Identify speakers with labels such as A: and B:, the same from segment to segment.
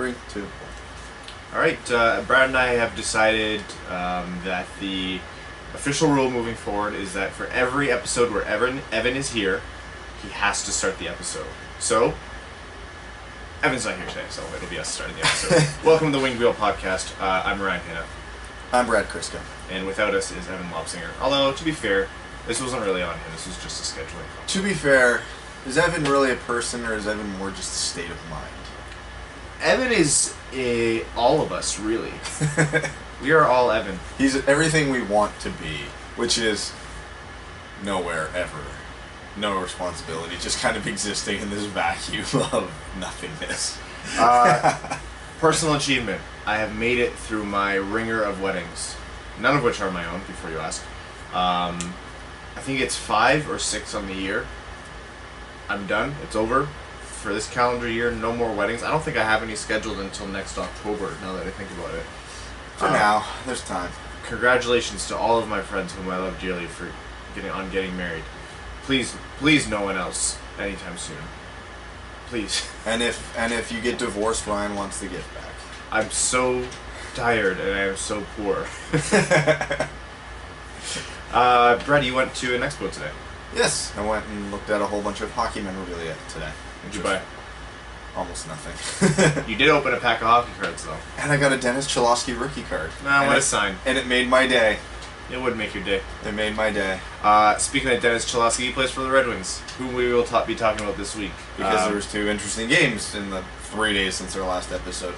A: 3, 2.
B: All right, Brad and I have decided that the official rule moving forward is that for every episode where Evan is here, he has to start the episode. So, Evan's not here today, so it'll be us starting the episode. Welcome to the Winged Wheel Podcast. I'm Ryan Hanna.
A: I'm Brad Kriska.
B: And without us is Evan Lobsinger. Although, to be fair, this wasn't really on him. This was just a scheduling problem.
A: To be fair, is Evan really a person, or is Evan more just a state of mind?
B: Evan is all of us, really. We are all Evan.
A: He's everything we want to be, which is nowhere, ever. No responsibility, just kind of existing in this vacuum of nothingness.
B: Personal achievement. I have made it through my ringer of weddings. None of which are my own, before you ask. I think it's 5 or 6 on the year. I'm done. It's over. For this calendar year, no more weddings. I don't think I have any scheduled until next October, now that I think about it.
A: For now, there's time.
B: Congratulations to all of my friends whom I love dearly for getting married. Please, no one else anytime soon. Please.
A: And if you get divorced, Ryan wants the gift back.
B: I'm so tired and I am so poor. Brad, you went to an expo today.
A: Yes, I went and looked at a whole bunch of hockey memorabilia today.
B: What'd you buy?
A: Almost nothing.
B: You did open a pack of hockey cards, though.
A: And I got a Dennis Cholowski rookie card.
B: Nah, what a sign.
A: And it made my day.
B: It would make your day.
A: It made my day.
B: Speaking of Dennis Cholowski, he plays for the Red Wings, who we will be talking about this week.
A: Because there was 2 interesting games in the 3 days since our last episode.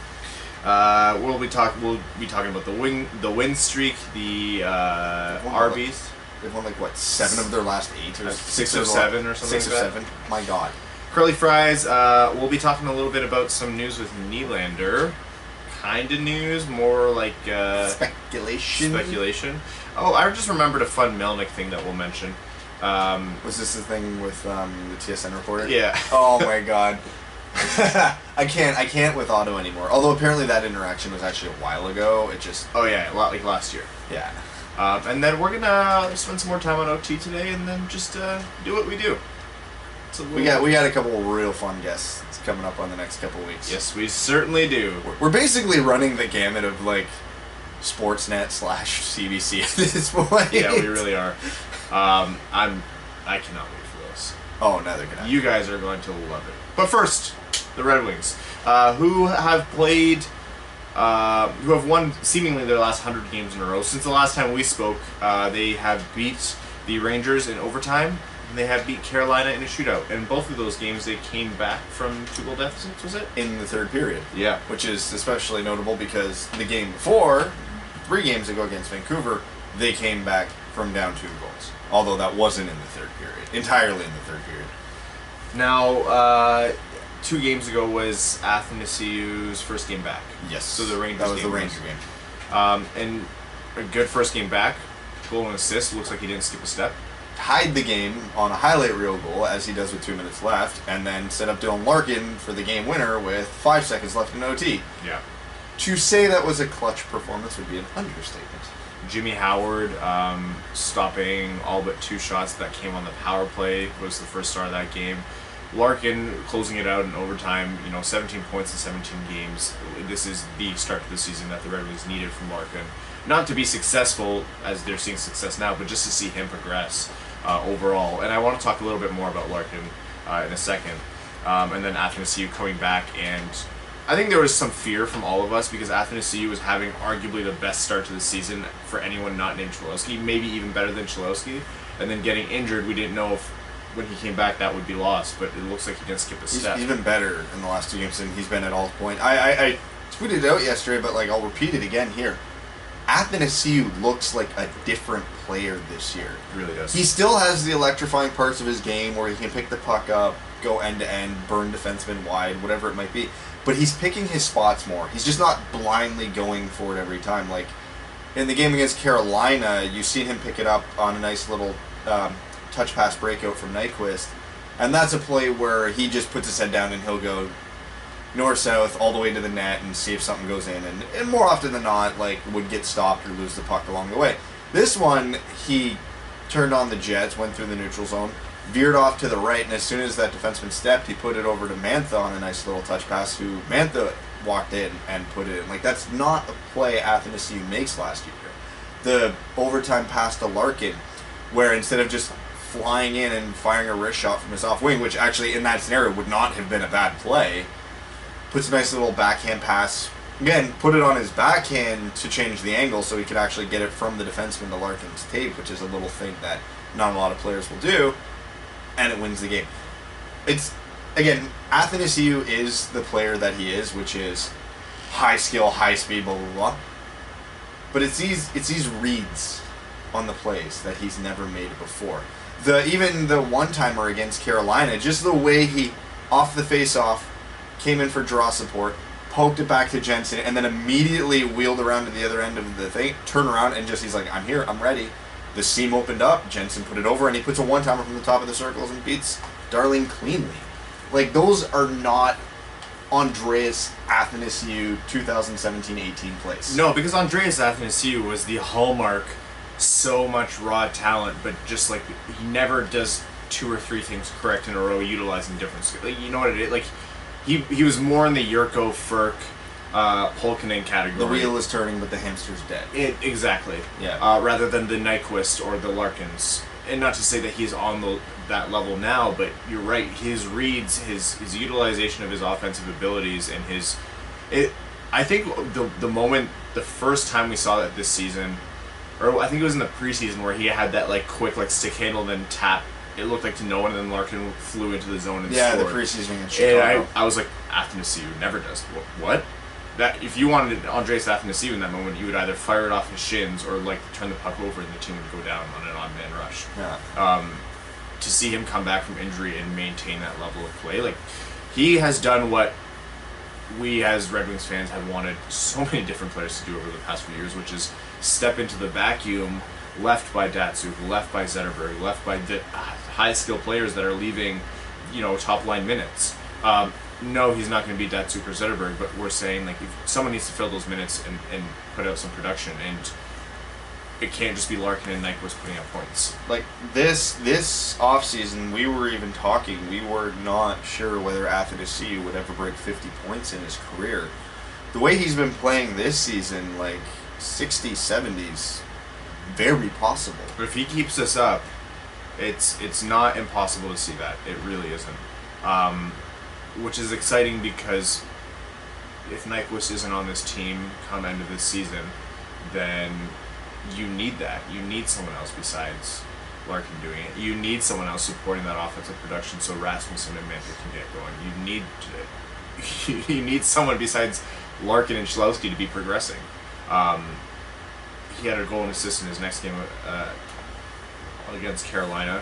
B: We'll be talking about the win streak, the Arby's.
A: They've won 7 of their last 8 or
B: 6 of 7 or something
A: 6
B: like
A: of 7. My God.
B: Curly fries. We'll be talking a little bit about some news with Nylander. Kind of news, more like speculation. Oh, I just remembered a fun Melnick thing that we'll mention.
A: Was this the thing with the TSN reporter?
B: Yeah.
A: Oh my God. I can't with Otto anymore. Although apparently that interaction was actually a while ago. It just.
B: Oh yeah, like last year.
A: Yeah.
B: And then we're gonna spend some more time on OT today, and then just do what we do. So
A: we got a couple of real fun guests coming up on the next couple of weeks.
B: Yes, we certainly do.
A: We're basically running the gamut of Sportsnet /CBC at this point.
B: Yeah, we really are. I cannot wait for those.
A: Oh, neither can I.
B: You guys are going to love it. But first, the Red Wings, who have won seemingly their last 100 games in a row. Since the last time we spoke, they have beat the Rangers in overtime, and they have beat Carolina in a shootout. And both of those games, they came back from 2-goal deficits, was it?
A: In the third period.
B: Yeah.
A: Which is especially notable because the game before, 3 games ago against Vancouver, they came back from down 2 goals. Although that wasn't in the third period. Entirely in the third period.
B: Now, 2 games ago was Athanasiou's first game back.
A: Yes.
B: So the Rangers
A: That was
B: game
A: the Ranger game.
B: And a good first game back. Goal and assist. Looks like he didn't skip a step.
A: Tied the game on a highlight reel goal, as he does with 2 minutes left, and then set up Dylan Larkin for the game winner with 5 seconds left in OT.
B: Yeah.
A: To say that was a clutch performance would be an understatement.
B: Jimmy Howard stopping all but 2 shots that came on the power play was the first star of that game. Larkin closing it out in overtime, 17 points in 17 games. This is the start to the season that the Red Wings needed from Larkin. Not to be successful, as they're seeing success now, but just to see him progress overall. And I want to talk a little bit more about Larkin in a second. And then Athanasiou coming back, and I think there was some fear from all of us because Athanasiou was having arguably the best start to the season for anyone not named Cholowski, maybe even better than Cholowski. And then getting injured, we didn't know if when he came back that would be lost, but it looks like he didn't skip a step.
A: He's been better in the last 2 games than he's been at all point. I tweeted it out yesterday, but I'll repeat it again here. Athanasiou looks like a different player this year.
B: He really does.
A: He still has the electrifying parts of his game where he can pick the puck up, go end to end, burn defensemen wide, whatever it might be. But he's picking his spots more. He's just not blindly going for it every time. Like in the game against Carolina, you seen him pick it up on a nice little touch pass breakout from Nyquist, and that's a play where he just puts his head down and he'll go north-south all the way to the net and see if something goes in, and more often than not, would get stopped or lose the puck along the way. This one, he turned on the jets, went through the neutral zone, veered off to the right, and as soon as that defenseman stepped, he put it over to Mantha on a nice little touch pass, who Mantha walked in and put it in. Like, that's not a play Athanasiou makes last year. The overtime pass to Larkin, where instead of just flying in and firing a wrist shot from his off wing, which actually in that scenario would not have been a bad play, puts a nice little backhand pass. Again, put it on his backhand to change the angle so he could actually get it from the defenseman to Larkin's tape, which is a little thing that not a lot of players will do, and it wins the game. It's, again, Athanasiou is the player that he is, which is high skill, high speed, blah, blah, blah. But it's these reads on the plays that he's never made before. Even the one-timer against Carolina, just the way he, off the face-off, came in for draw support, poked it back to Jensen, and then immediately wheeled around to the other end of the thing, turned around, and he's like, I'm here, I'm ready. The seam opened up, Jensen put it over, and he puts a one-timer from the top of the circles and beats Darlene cleanly. Like, those are not Andreas Athanasiou 2017-18 plays.
B: No, because Andreas Athanasiou was the hallmark, so much raw talent, but just like he never does 2 or 3 things correct in a row, utilizing different skills. Like, you know what it is? Like, he was more in the Yurko, Furk, Pulkkinen category.
A: The wheel is turning, but the hamster's dead.
B: Exactly.
A: Yeah.
B: Rather than the Nyquist or the Larkins. And not to say that he's on that level now, but you're right. His reads, his utilization of his offensive abilities, and I think the first time we saw that this season, or I think it was in the preseason, where he had that like quick like stick handle then tap. It looked like to no one, and then Larkin flew into the zone and scored.
A: The preseason in Chicago.
B: And I was like, Athanasiou never does. What? That if you wanted Andreas Athanasiou in that moment, you would either fire it off his shins or like turn the puck over, and the team would go down on an odd-man rush.
A: Yeah.
B: To see him come back from injury and maintain that level of play, like he has done what we as Red Wings fans have wanted so many different players to do over the past few years, which is step into the vacuum left by Datsuk, left by Zetterberg, left by the high-skill players that are leaving, top-line minutes. No, he's not going to be Datsuk or Zetterberg, but we're saying like if someone needs to fill those minutes and put out some production, and it can't just be Larkin and Nyquist putting up points.
A: Like this offseason, we were even talking, we were not sure whether Athanasiou would ever break 50 points in his career. The way he's been playing this season, like 60s, 70s, very possible.
B: But if he keeps this up, it's not impossible to see that. It really isn't. Which is exciting because if Nyquist isn't on this team come end of this season, then you need that. You need someone else besides Larkin doing it. You need someone else supporting that offensive production so Rasmussen and Mika can get going. You need someone besides Larkin and Schlowski to be progressing. He had a goal and assist in his next game against Carolina.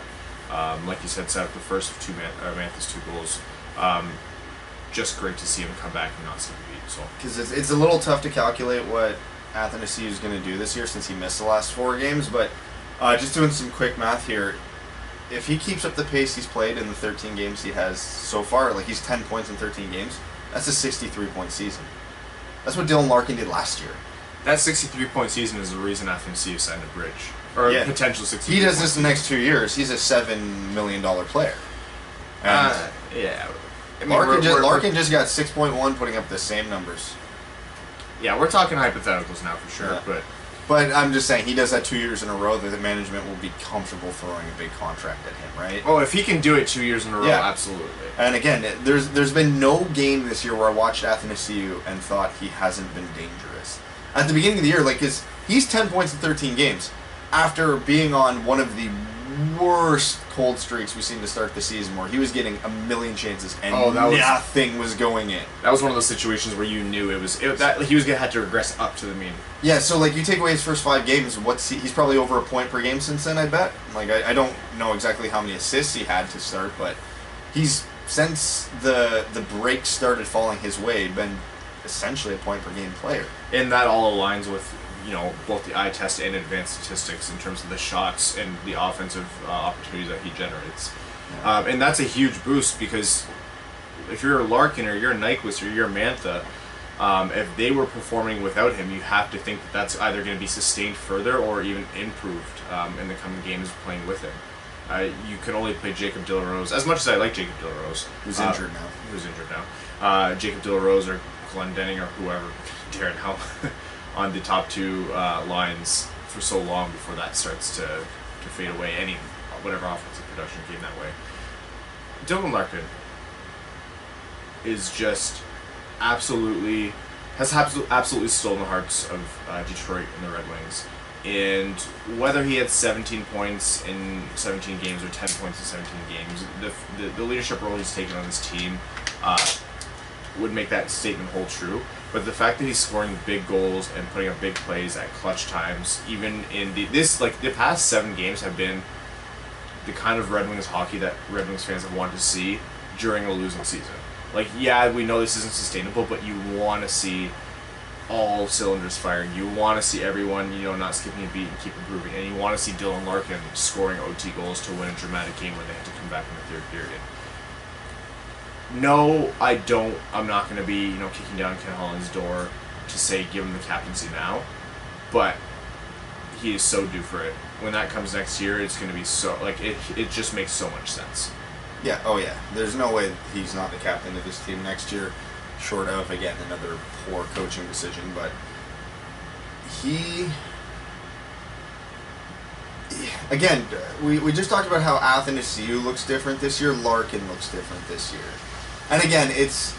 B: Like you said, set up the first of Mantha's 2 goals. Just great to see him come back and not skip a beat. So,
A: because it's a little tough to calculate what Athanasiou is going to do this year since he missed the last 4 games, but just doing some quick math here, if he keeps up the pace he's played in the 13 games he has so far, like he's 10 points in 13 games, that's a 63-point season. That's what Dylan Larkin did last year.
B: That 63-point season is the reason Athanasiou signed a bridge. Or a potential 63.
A: He does this the next 2 years, he's a $7 million player. And
B: yeah. I mean,
A: Larkin just got 6.1, putting up the same numbers.
B: Yeah, we're talking hypotheticals now for sure,
A: yeah. But I'm just saying, he does that 2 years in a row, that the management will be comfortable throwing a big contract at him, right?
B: Oh, if he can do it 2 years in a row, absolutely.
A: And again, there's been no game this year where I watched Athanasiou and thought he hasn't been dangerous. At the beginning of the year, like he's 10 points in 13 games, after being on one of the worst cold streaks we've seen to start the season, where he was getting a million chances and nothing was going in.
B: That was one of those situations where you knew that he was gonna have to regress up to the mean.
A: Yeah, so like you take away his first 5 games, he's probably over a point per game since then, I bet. Like I don't know exactly how many assists he had to start, but he's since the break started falling his way been essentially a point per game player.
B: And that all aligns with both the eye test and advanced statistics in terms of the shots and the offensive opportunities that he generates. Yeah. And that's a huge boost, because if you're a Larkin or you're a Nyquist or you're a Mantha, if they were performing without him, you have to think that that's either going to be sustained further or even improved in the coming games playing with him. You can only play Jacob De La Rose, as much as I like Jacob De La Rose.
A: Who's injured now.
B: Jacob De La Rose or Glendening or whoever, Darren Helm, on the top two lines for so long before that starts to fade away. Whatever offensive production came that way. Dylan Larkin is just absolutely stolen the hearts of Detroit and the Red Wings. And whether he had 17 points in 17 games or 10 points in 17 games, the leadership role he's taken on this team would make that statement hold true. But the fact that he's scoring big goals and putting up big plays at clutch times, even in the past 7 games have been the kind of Red Wings hockey that Red Wings fans have wanted to see during a losing season. Like, yeah, we know this isn't sustainable, but you want to see all cylinders firing. You want to see everyone, not skipping a beat and keep improving. And you want to see Dylan Larkin scoring OT goals to win a dramatic game when they have to come back in the third period. No, I don't. I'm not going to be, kicking down Ken Holland's door to say give him the captaincy now. But he is so due for it. When that comes next year, it's going to be so, it just makes so much sense.
A: Yeah, oh yeah. There's no way he's not the captain of this team next year, short of, again, another poor coaching decision. But again, we just talked about how Athanasiou looks different this year. Larkin looks different this year. And again, it's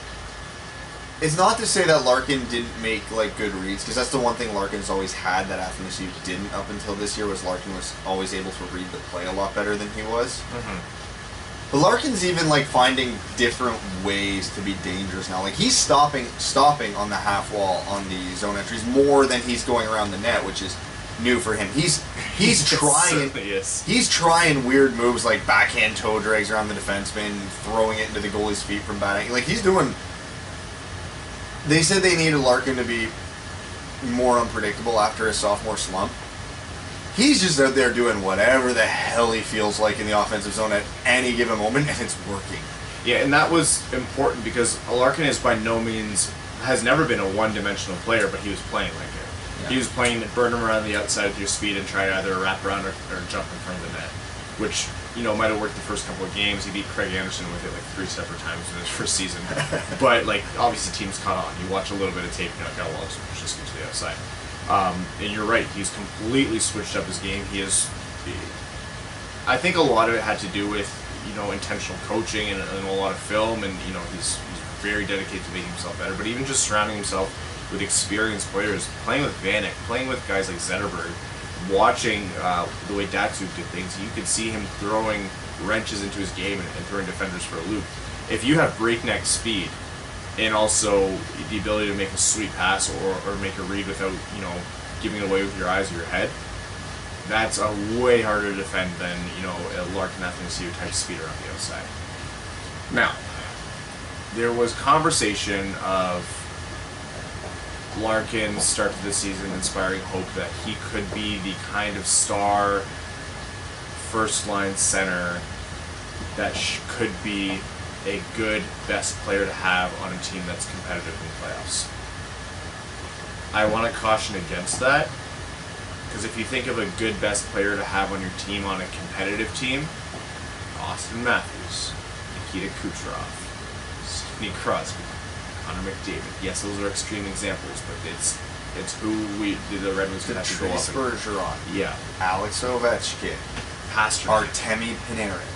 A: not to say that Larkin didn't make good reads, because that's the one thing Larkin's always had that Athanasiou didn't up until this year, was Larkin was always able to read the play a lot better than he was. Mm-hmm. But Larkin's even finding different ways to be dangerous now. He's stopping on the half wall on the zone entries more than he's going around the net, which is new for him. He's trying. He's trying weird moves like backhand toe drags around the defenseman, throwing it into the goalie's feet from bad angle. He's doing. They said they needed Larkin to be more unpredictable after his sophomore slump. He's just out there doing whatever the hell he feels like in the offensive zone at any given moment, and it's working.
B: Yeah, and that was important because Larkin is by no means, has never been a one-dimensional player, but he was playing like it. Yeah. He was playing, burn him around the outside with your speed and try to either wrap around or jump in front of the net, which, might have worked the first couple of games. He beat Craig Anderson with it 3 separate times in his first season. But, obviously teams caught on. You watch a little bit of tape, and you're like, oh, well, let's push this to the outside. And you're right, he's completely switched up his game. I think a lot of it had to do with, intentional coaching and a lot of film, and, he's very dedicated to making himself better. But even just surrounding himself with experienced players, playing with Vanek, playing with guys like Zetterberg, watching the way Datsuk did things, you could see him throwing wrenches into his game and throwing defenders for a loop. If you have breakneck speed, and also the ability to make a sweet pass or make a read without, giving it away with your eyes or your head, that's a way harder to defend than, a Larkin Athanasiou type speeder on the outside. Now, there was conversation of Larkin's start to the season inspiring hope that he could be the kind of star first-line center that could be a good best player to have on a team that's competitive in the playoffs. I want to caution against that, because if you think of a good best player to have on your team on a competitive team, Austin Matthews, Nikita Kucherov, Sidney Crosby, Connor McDavid. Yes, those are extreme examples, but it's who the Red Wings have to go up against.
A: Bergeron.
B: Yeah.
A: Alex Ovechkin.
B: Pasternak.
A: Artemi Panarin.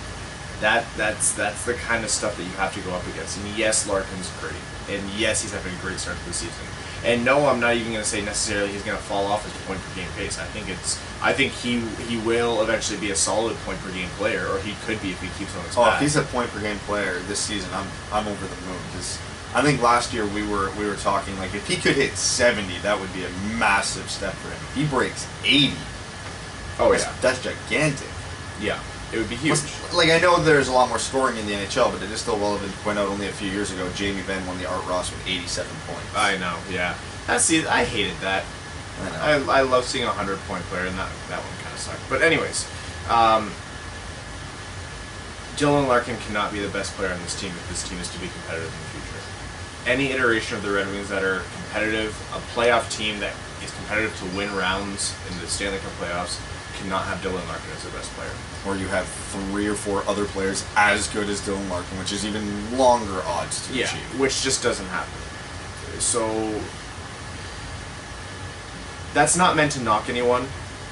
B: That's the kind of stuff that you have to go up against. And yes, Larkin's great. And yes, he's having a great start to the season. And no, I'm not even going to say necessarily he's going to fall off his point per game pace. I think he will eventually be a solid point per game player, or he could be if he keeps on his path.
A: If he's a point per game player this season, I'm over the moon, because I think last year we were talking if he could hit 70, that would be a massive step for him. If he breaks 80, that's gigantic.
B: Yeah. It would be huge.
A: I know there's a lot more scoring in the NHL, but it is still relevant to point out only a few years ago, Jamie Benn won the Art Ross with 87 points.
B: I know, yeah. I hated that. I love seeing a 100-point player, and that one kind of sucked. But anyways, Dylan Larkin cannot be the best player on this team if this team is to be competitive in the future. Any iteration of the Red Wings that are competitive, a playoff team that is competitive to win rounds in the Stanley Cup playoffs, cannot have Dylan Larkin as their best player.
A: Or you have 3 or 4 other players as good as Dylan Larkin, which is even longer odds to achieve.
B: Which just doesn't happen. So that's not meant to knock anyone.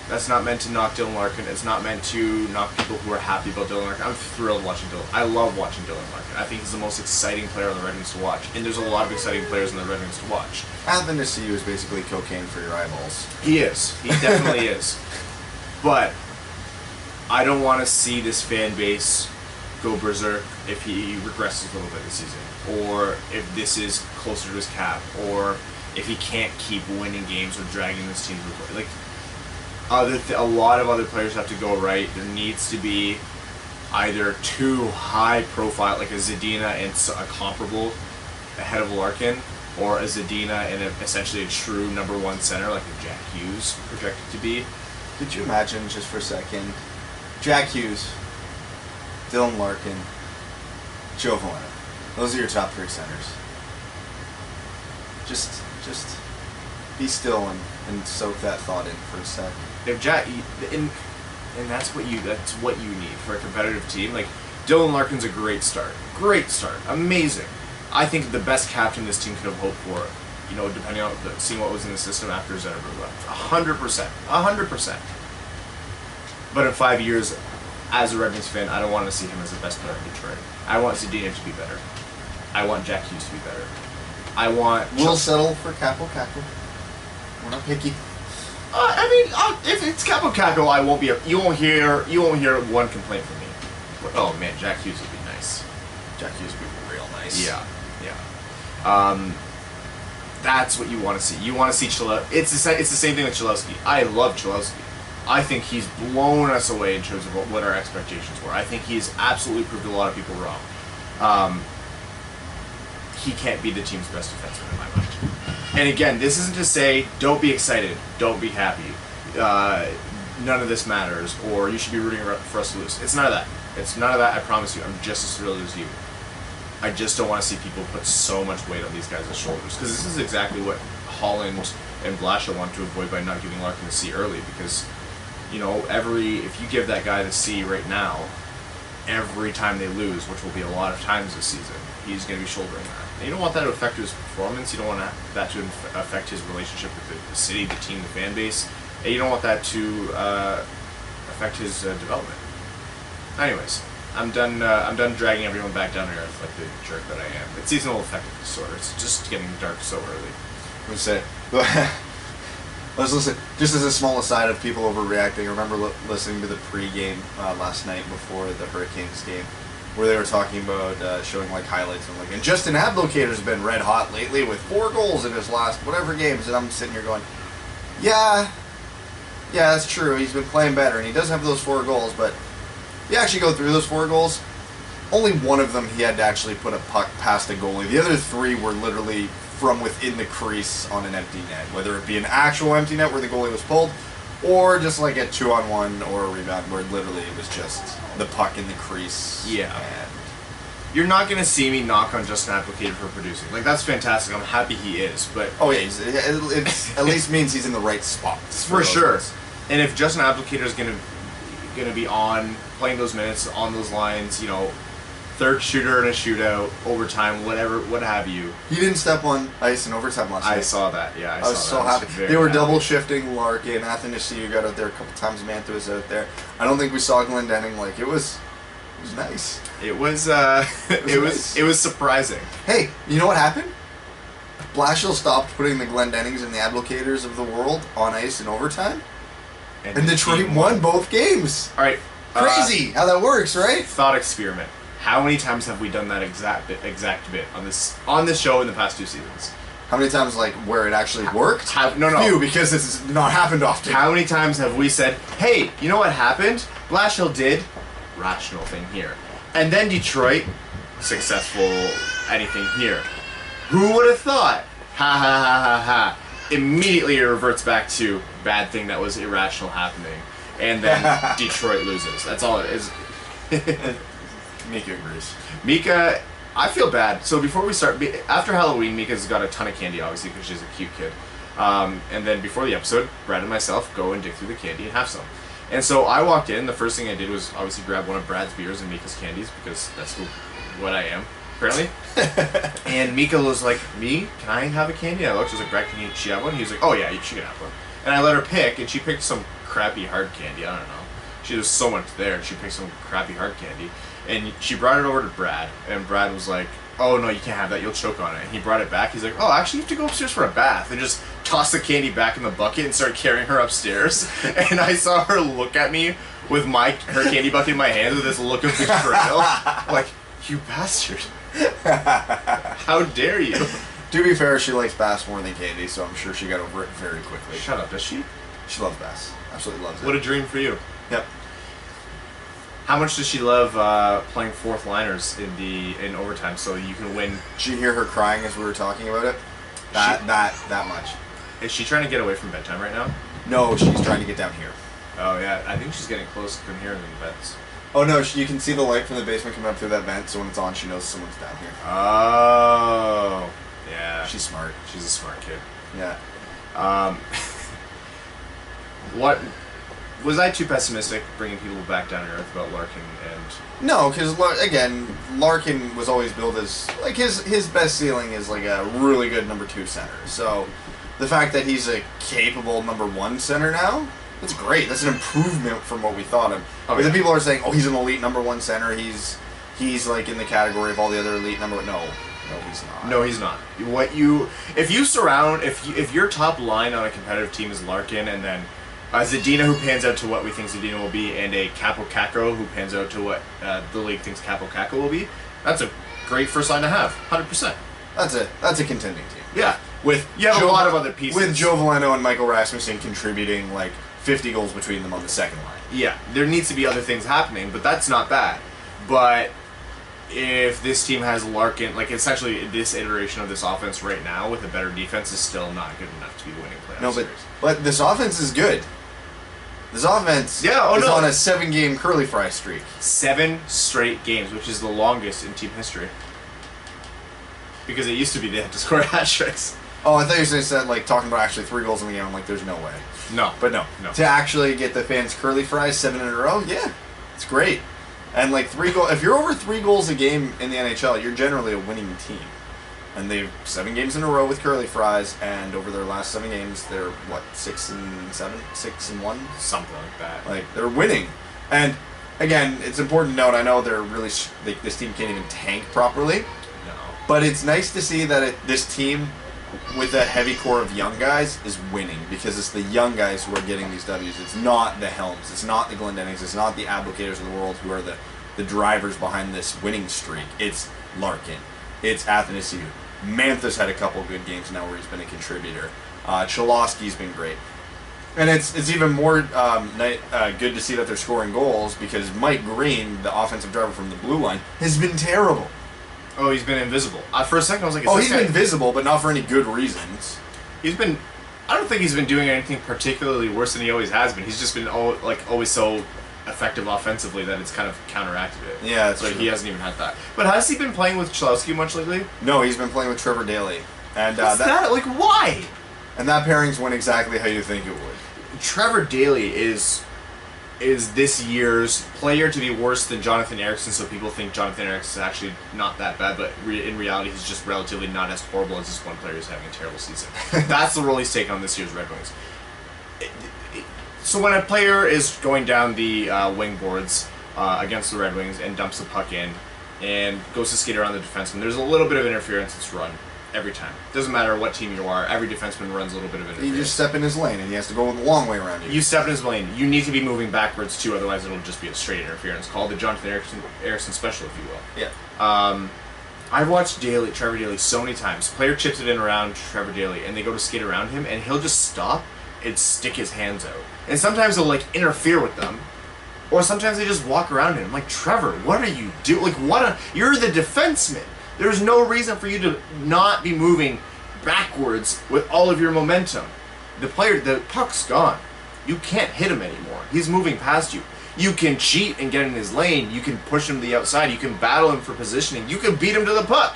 B: That's not meant to knock Dylan Larkin. It's not meant to knock people who are happy about Dylan Larkin. I'm thrilled watching Dylan. I love watching Dylan Larkin. I think he's the most exciting player on the Red Wings to watch. And there's a lot of exciting players on the Red Wings to watch.
A: Athanasiou is basically cocaine for your eyeballs.
B: He is. He definitely is. But I don't want to see this fan base go berserk if he regresses a little bit this season. Or if this is closer to his cap. Or if he can't keep winning games or dragging this team to the play. Like, a lot of other players have to go right. There needs to be either two high profile, like a Zadina and a comparable ahead of Larkin, or a Zadina and essentially a true number one center, like a Jack Hughes projected to be.
A: Could you imagine, just for a second, Jack Hughes, Dylan Larkin, Joe Velena. Those are your top three centers. Just be still and soak that thought in for a second.
B: If Jack, and that's what you need for a competitive team. Like, Dylan Larkin's a great start, amazing. I think the best captain this team could have hoped for. You know, depending on seeing what was in the system after Zetterberg left, 100%. But in 5 years, as a Red Wings fan, I don't want to see him as the best player in Detroit. I want Zadina to be better. I want Jack Hughes to be better. I want.
A: We'll settle for Capo Caco. We're not picky.
B: If it's Capo Caco, I won't be. You won't hear one complaint from me. But, oh man, Jack Hughes would be nice.
A: Jack Hughes would be real nice.
B: Yeah. That's what you want to see. You want to see Cholowski. It's the same thing with Cholowski. I love Cholowski. I think he's blown us away in terms of what our expectations were. I think he's absolutely proved a lot of people wrong. He can't be the team's best defenseman in my mind. And again, this isn't to say don't be excited, don't be happy, none of this matters, or you should be rooting for us to lose. It's none of that. It's none of that, I promise you. I'm just as thrilled as you. I just don't want to see people put so much weight on these guys' shoulders, because this is exactly what Holland and Blashill want to avoid by not giving Larkin the C early, because, you know, if you give that guy the C right now, every time they lose, which will be a lot of times this season, he's going to be shouldering that. And you don't want that to affect his performance. You don't want that to affect his relationship with the city, the team, the fan base. And you don't want that to affect his development. Anyways, I'm done dragging everyone back down to earth like the jerk that I am. It's seasonal affective disorder. It's just getting dark so early.
A: Let's say. Let's listen. Just as a small aside of people overreacting, I remember listening to the pregame last night before the Hurricanes game, where they were talking about showing like highlights and Justin Ablocator's been red hot lately with 4 goals in his last whatever games, and I'm sitting here going, yeah, that's true. He's been playing better, and he does have those 4 goals, but you actually go through those 4 goals, only one of them he had to actually put a puck past a goalie. The other 3 were literally from within the crease on an empty net, whether it be an actual empty net where the goalie was pulled, or just like a 2-on-1 or a rebound where literally it was just the puck in the crease.
B: Yeah.
A: And
B: you're not going to see me knock on Justin Applicator for producing. Like, that's fantastic. I'm happy he is, but...
A: Oh, yeah, it at least means he's in the right spot.
B: For sure. And if Justin Applicator is going to be playing those minutes, on those lines, you know, third shooter in a shootout, overtime, whatever, what have you.
A: He didn't step on ice in overtime last night.
B: I saw that, yeah.
A: I was so happy. They were double shifting Larkin. Athanasiou got out there a couple times. Mantha was out there. I don't think we saw Glendening. Like, it was nice.
B: It was surprising.
A: Hey, you know what happened? Blashill stopped putting the Glendennings and the Advocators of the world on ice in overtime, and Detroit won both games.
B: All right.
A: Crazy how that works, right?
B: Thought experiment. How many times have we done that exact bit on this show in the past 2 seasons?
A: How many times, like, where it actually worked?
B: No.
A: Few, because this has not happened often.
B: How many times have we said, hey, you know what happened? Blashill did rational thing here. And then Detroit, successful anything here. Who would have thought? Ha ha ha ha ha. Immediately it reverts back to bad thing that was irrational happening. And then Detroit loses. That's all it is.
A: Mika agrees.
B: Mika, I feel bad. So before we start, after Halloween, Mika's got a ton of candy, obviously, because she's a cute kid. And then before the episode, Brad and myself go and dig through the candy and have some. And so I walked in. The first thing I did was obviously grab one of Brad's beers and Mika's candies, because that's what I am. apparently. And Mika was like, "Me? Can I have a candy?" I looked, she was like, "Brad, can she have one?" He was like, "Oh yeah, she can have one." And I let her pick, and she picked some crappy hard candy. I don't know. She was so much there, and she picked some crappy hard candy. And she brought it over to Brad, and Brad was like, "Oh no, you can't have that. You'll choke on it." And he brought it back. He's like, "Oh, actually, you have to go upstairs for a bath," and just tossed the candy back in the bucket and started carrying her upstairs. And I saw her look at me with her candy bucket in my hand with this look of betrayal, like, "You bastard! How dare you?"
A: To be fair, she likes bass more than candy, so I'm sure she got over it very quickly.
B: Shut up, does she?
A: She loves bass. Absolutely loves it.
B: What a dream for you.
A: Yep.
B: How much does she love playing fourth liners in overtime so you can win?
A: Did you hear her crying as we were talking about it? That much.
B: Is she trying to get away from bedtime right now?
A: No, she's trying to get down here.
B: Oh yeah, I think she's getting close to hearing the vents.
A: Oh no, you can see the light from the basement coming up through that vent, so when it's on, she knows someone's down here.
B: Oh, yeah.
A: She's smart.
B: She's a smart kid.
A: Yeah.
B: What was I too pessimistic bringing people back down to earth about Larkin and?
A: No, because again, Larkin was always billed as like his best ceiling is like a really good number 2 center. So the fact that he's a capable number 1 center now, that's great. That's an improvement from what we thought of.
B: Oh,
A: but
B: yeah.
A: the people are saying, "Oh, he's an elite number 1 center. He's like in the category of all the other elite number." No, he's not.
B: No, he's not. If your top line on a competitive team is Larkin, and then Zadina, who pans out to what we think Zadina will be, and a Capo Caco, who pans out to what the league thinks Capo Caco will be, that's a great first line to have, 100%.
A: That's a contending team.
B: Yeah, you have a lot of other pieces.
A: With Joe Valeno and Michael Rasmussen contributing like 50 goals between them on the second line.
B: Yeah, there needs to be other things happening, but that's not bad. But if this team has Larkin, like essentially this iteration of this offense right now with a better defense is still not good enough to be winning playoff series.
A: But this offense is good. This offense is on a 7-game curly fry streak.
B: 7 straight games, which is the longest in team history. Because it used to be they had to score hat tricks.
A: Oh, I thought you said like talking about actually 3 goals in the game. I'm like, there's no way.
B: No.
A: But no. To actually get the fans curly fries 7 in a row, yeah, it's great. And like 3 goals, if you're over 3 goals a game in the NHL, you're generally a winning team. And they've 7 games in a row with curly fries, and over their last 7 games, they're what, 6-7, 6-1,
B: something like that.
A: Like they're winning. And again, it's important to note. I know they're really this team can't even tank properly.
B: No.
A: But it's nice to see that this team, with a heavy core of young guys, is winning, because it's the young guys who are getting these W's. It's not the Helms, it's not the Glendennings, it's not the Applicators of the world who are the drivers behind this winning streak. It's Larkin, it's Athanasiou. Mantha's had a couple good games now where he's been a contributor. Cholowski's been great. And it's even more good to see that they're scoring goals, because Mike Green, the offensive driver from the blue line, has been terrible.
B: Oh, he's been invisible. For a second, I was like,
A: he's been visible, but not for any good reasons.
B: I don't think he's been doing anything particularly worse than he always has been. He's just been always so effective offensively that it's kind of counteracted it.
A: Yeah, that's
B: true.
A: He
B: He hasn't even had that. But has he been playing with Cholowski much lately?
A: No, he's been playing with Trevor Daley. And
B: why?
A: And that pairings went exactly how you think it would.
B: Trevor Daley is this year's player to be worse than Jonathan Ericsson, so people think Jonathan Ericsson is actually not that bad, but in reality he's just relatively not as horrible as this one player who's having a terrible season. That's the role he's taken on this year's Red Wings. So when a player is going down the wing boards against the Red Wings and dumps the puck in and goes to skate around the defenseman, there's a little bit of interference that's run every time. Doesn't matter what team you are, every defenseman runs a little bit of interference.
A: You just step in his lane and he has to go the long way around you.
B: You step in his lane. You need to be moving backwards too, otherwise it'll just be a straight interference. Call the Jonathan Ericsson special, if you will.
A: Yeah.
B: I've watched Trevor Daley so many times. Player chips it in around Trevor Daley and they go to skate around him and he'll just stop and stick his hands out. And sometimes they'll interfere with them. Or sometimes they just walk around him. I'm like, Trevor, what are you doing? You're the defenseman. There's no reason for you to not be moving backwards with all of your momentum. The puck's gone. You can't hit him anymore. He's moving past you. You can cheat and get in his lane. You can push him to the outside. You can battle him for positioning. You can beat him to the puck.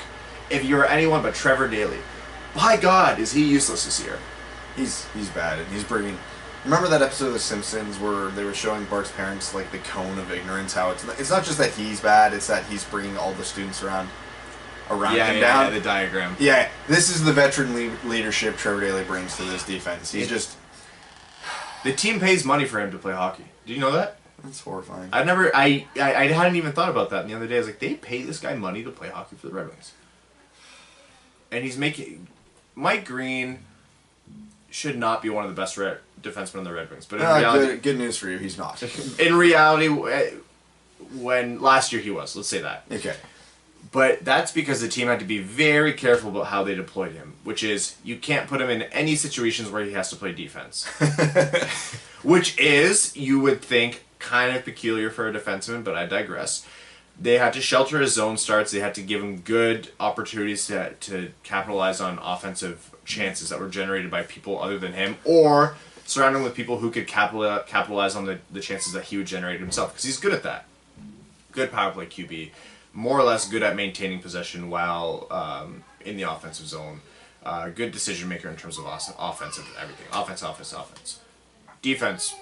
B: If you're anyone but Trevor Daley. By God, is he useless this year.
A: He's bad, and he's bringing... Remember that episode of The Simpsons where they were showing Bart's parents the cone of ignorance? How it's not just that he's bad; it's that he's bringing all the students around. around him down.
B: Yeah, the diagram.
A: Yeah, this is the veteran leadership Trevor Daley brings to this defense. He's just...
B: The team pays money for him to play hockey. Do you know that?
A: That's horrifying.
B: I hadn't even thought about that. And the other day, I was like, they pay this guy money to play hockey for the Red Wings. And he's making... Mike Green should not be one of the best defensemen on the Red Wings. But in reality...
A: Good news for you, he's not.
B: In reality, when... Last year he was. Let's say that.
A: Okay.
B: But that's because the team had to be very careful about how they deployed him. Which is, you can't put him in any situations where he has to play defense. Which is, you would think, kind of peculiar for a defenseman, but I digress. They had to shelter his zone starts. They had to give him good opportunities to capitalize on offensive chances that were generated by people other than him, or surround him with people who could capitalize on the chances that he would generate himself, because he's good at that. Good power play QB. More or less good at maintaining possession while in the offensive zone. Good decision maker in terms of offensive everything. Offense. Defense.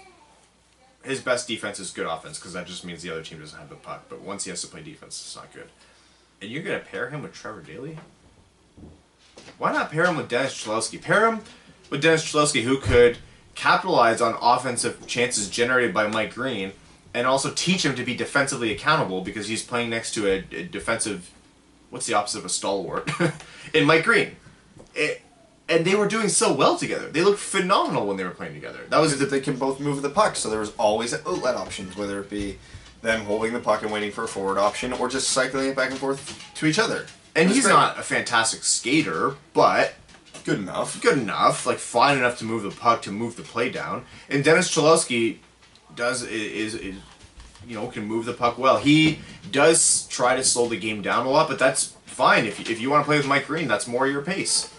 B: His best defense is good offense, because that just means the other team doesn't have the puck. But once he has to play defense, it's not good. And you're going to pair him with Trevor Daley? Why not pair him with Dennis Cholowski? Pair him with Dennis Cholowski, who could capitalize on offensive chances generated by Mike Green, and also teach him to be defensively accountable, because he's playing next to a defensive... What's the opposite of a stalwart? in Mike Green. And they were doing so well together. They looked phenomenal when they were playing together.
A: That was that they can both move the puck, so there was always outlet options, whether it be them holding the puck and waiting for a forward option, or just cycling it back and forth to each other.
B: And he's not a fantastic skater, but
A: good enough.
B: Good enough, like fine enough to move the puck, to move the play down. And Dennis Cholowski can move the puck well. He does try to slow the game down a lot, but that's fine. If you want to play with Mike Green, that's more your pace.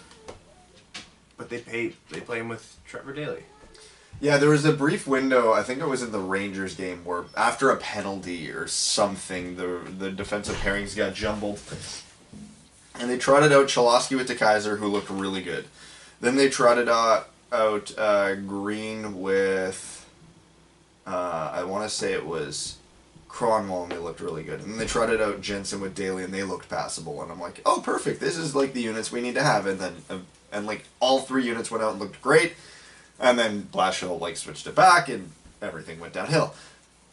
B: But they play him with Trevor Daley.
A: Yeah, there was a brief window, I think it was in the Rangers game, where after a penalty or something, the defensive pairings got jumbled. And they trotted out Cholowski with DeKaiser, who looked really good. Then they trotted out Green with, I want to say it was Cronwall, and they looked really good. And then they trotted out Jensen with Daley, and they looked passable. And I'm like, oh, perfect, this is like the units we need to have. And then... And like all three units went out and looked great, and then Blashill switched it back, and everything went downhill.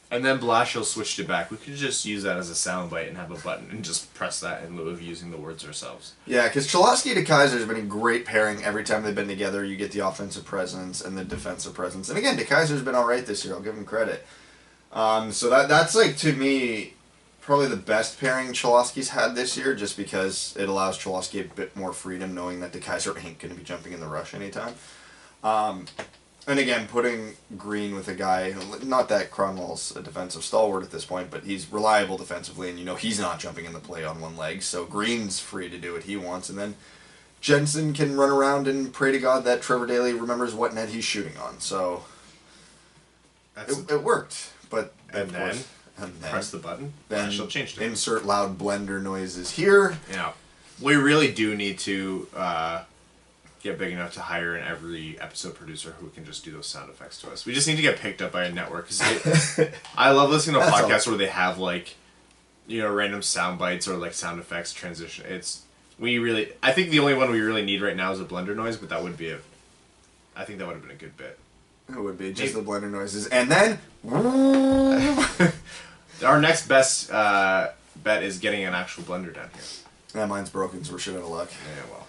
B: And then Blashill switched it back. We could just use that as a soundbite and have a button and just press that in lieu of using the words ourselves. Yeah,
A: because Cholowski to Kaiser has been a great pairing. Every time they've been together, you get the offensive presence and the defensive presence. And again, DeKaiser's been all right this year. I'll give him credit. So that's like, to me, probably the best pairing Cholowski's had this year, just because it allows Cholowski a bit more freedom, knowing that DeKaiser ain't going to be jumping in the rush anytime. And again, putting Green with a guy, not that Cronwall's a defensive stalwart at this point, but he's reliable defensively, and he's not jumping in the play on one leg, so Green's free to do what he wants, and then Jensen can run around and pray to God that Trevor Daley remembers what net he's shooting on, so it worked. But
B: and then press the button.
A: Then
B: she'll change it.
A: Insert loud blender noises here.
B: Yeah, we really do need to get big enough to hire an every episode producer who can just do those sound effects to us. We just need to get picked up by a network. Cause I love listening to podcasts where they have random sound bites or sound effects transition. I think the only one we really need right now is a blender noise, but that would be I think that would have been a good bit.
A: It would be just the blender noises, and then
B: our next best bet is getting an actual blender down here.
A: Yeah, mine's broken, so we're shit out of luck.
B: Yeah, well,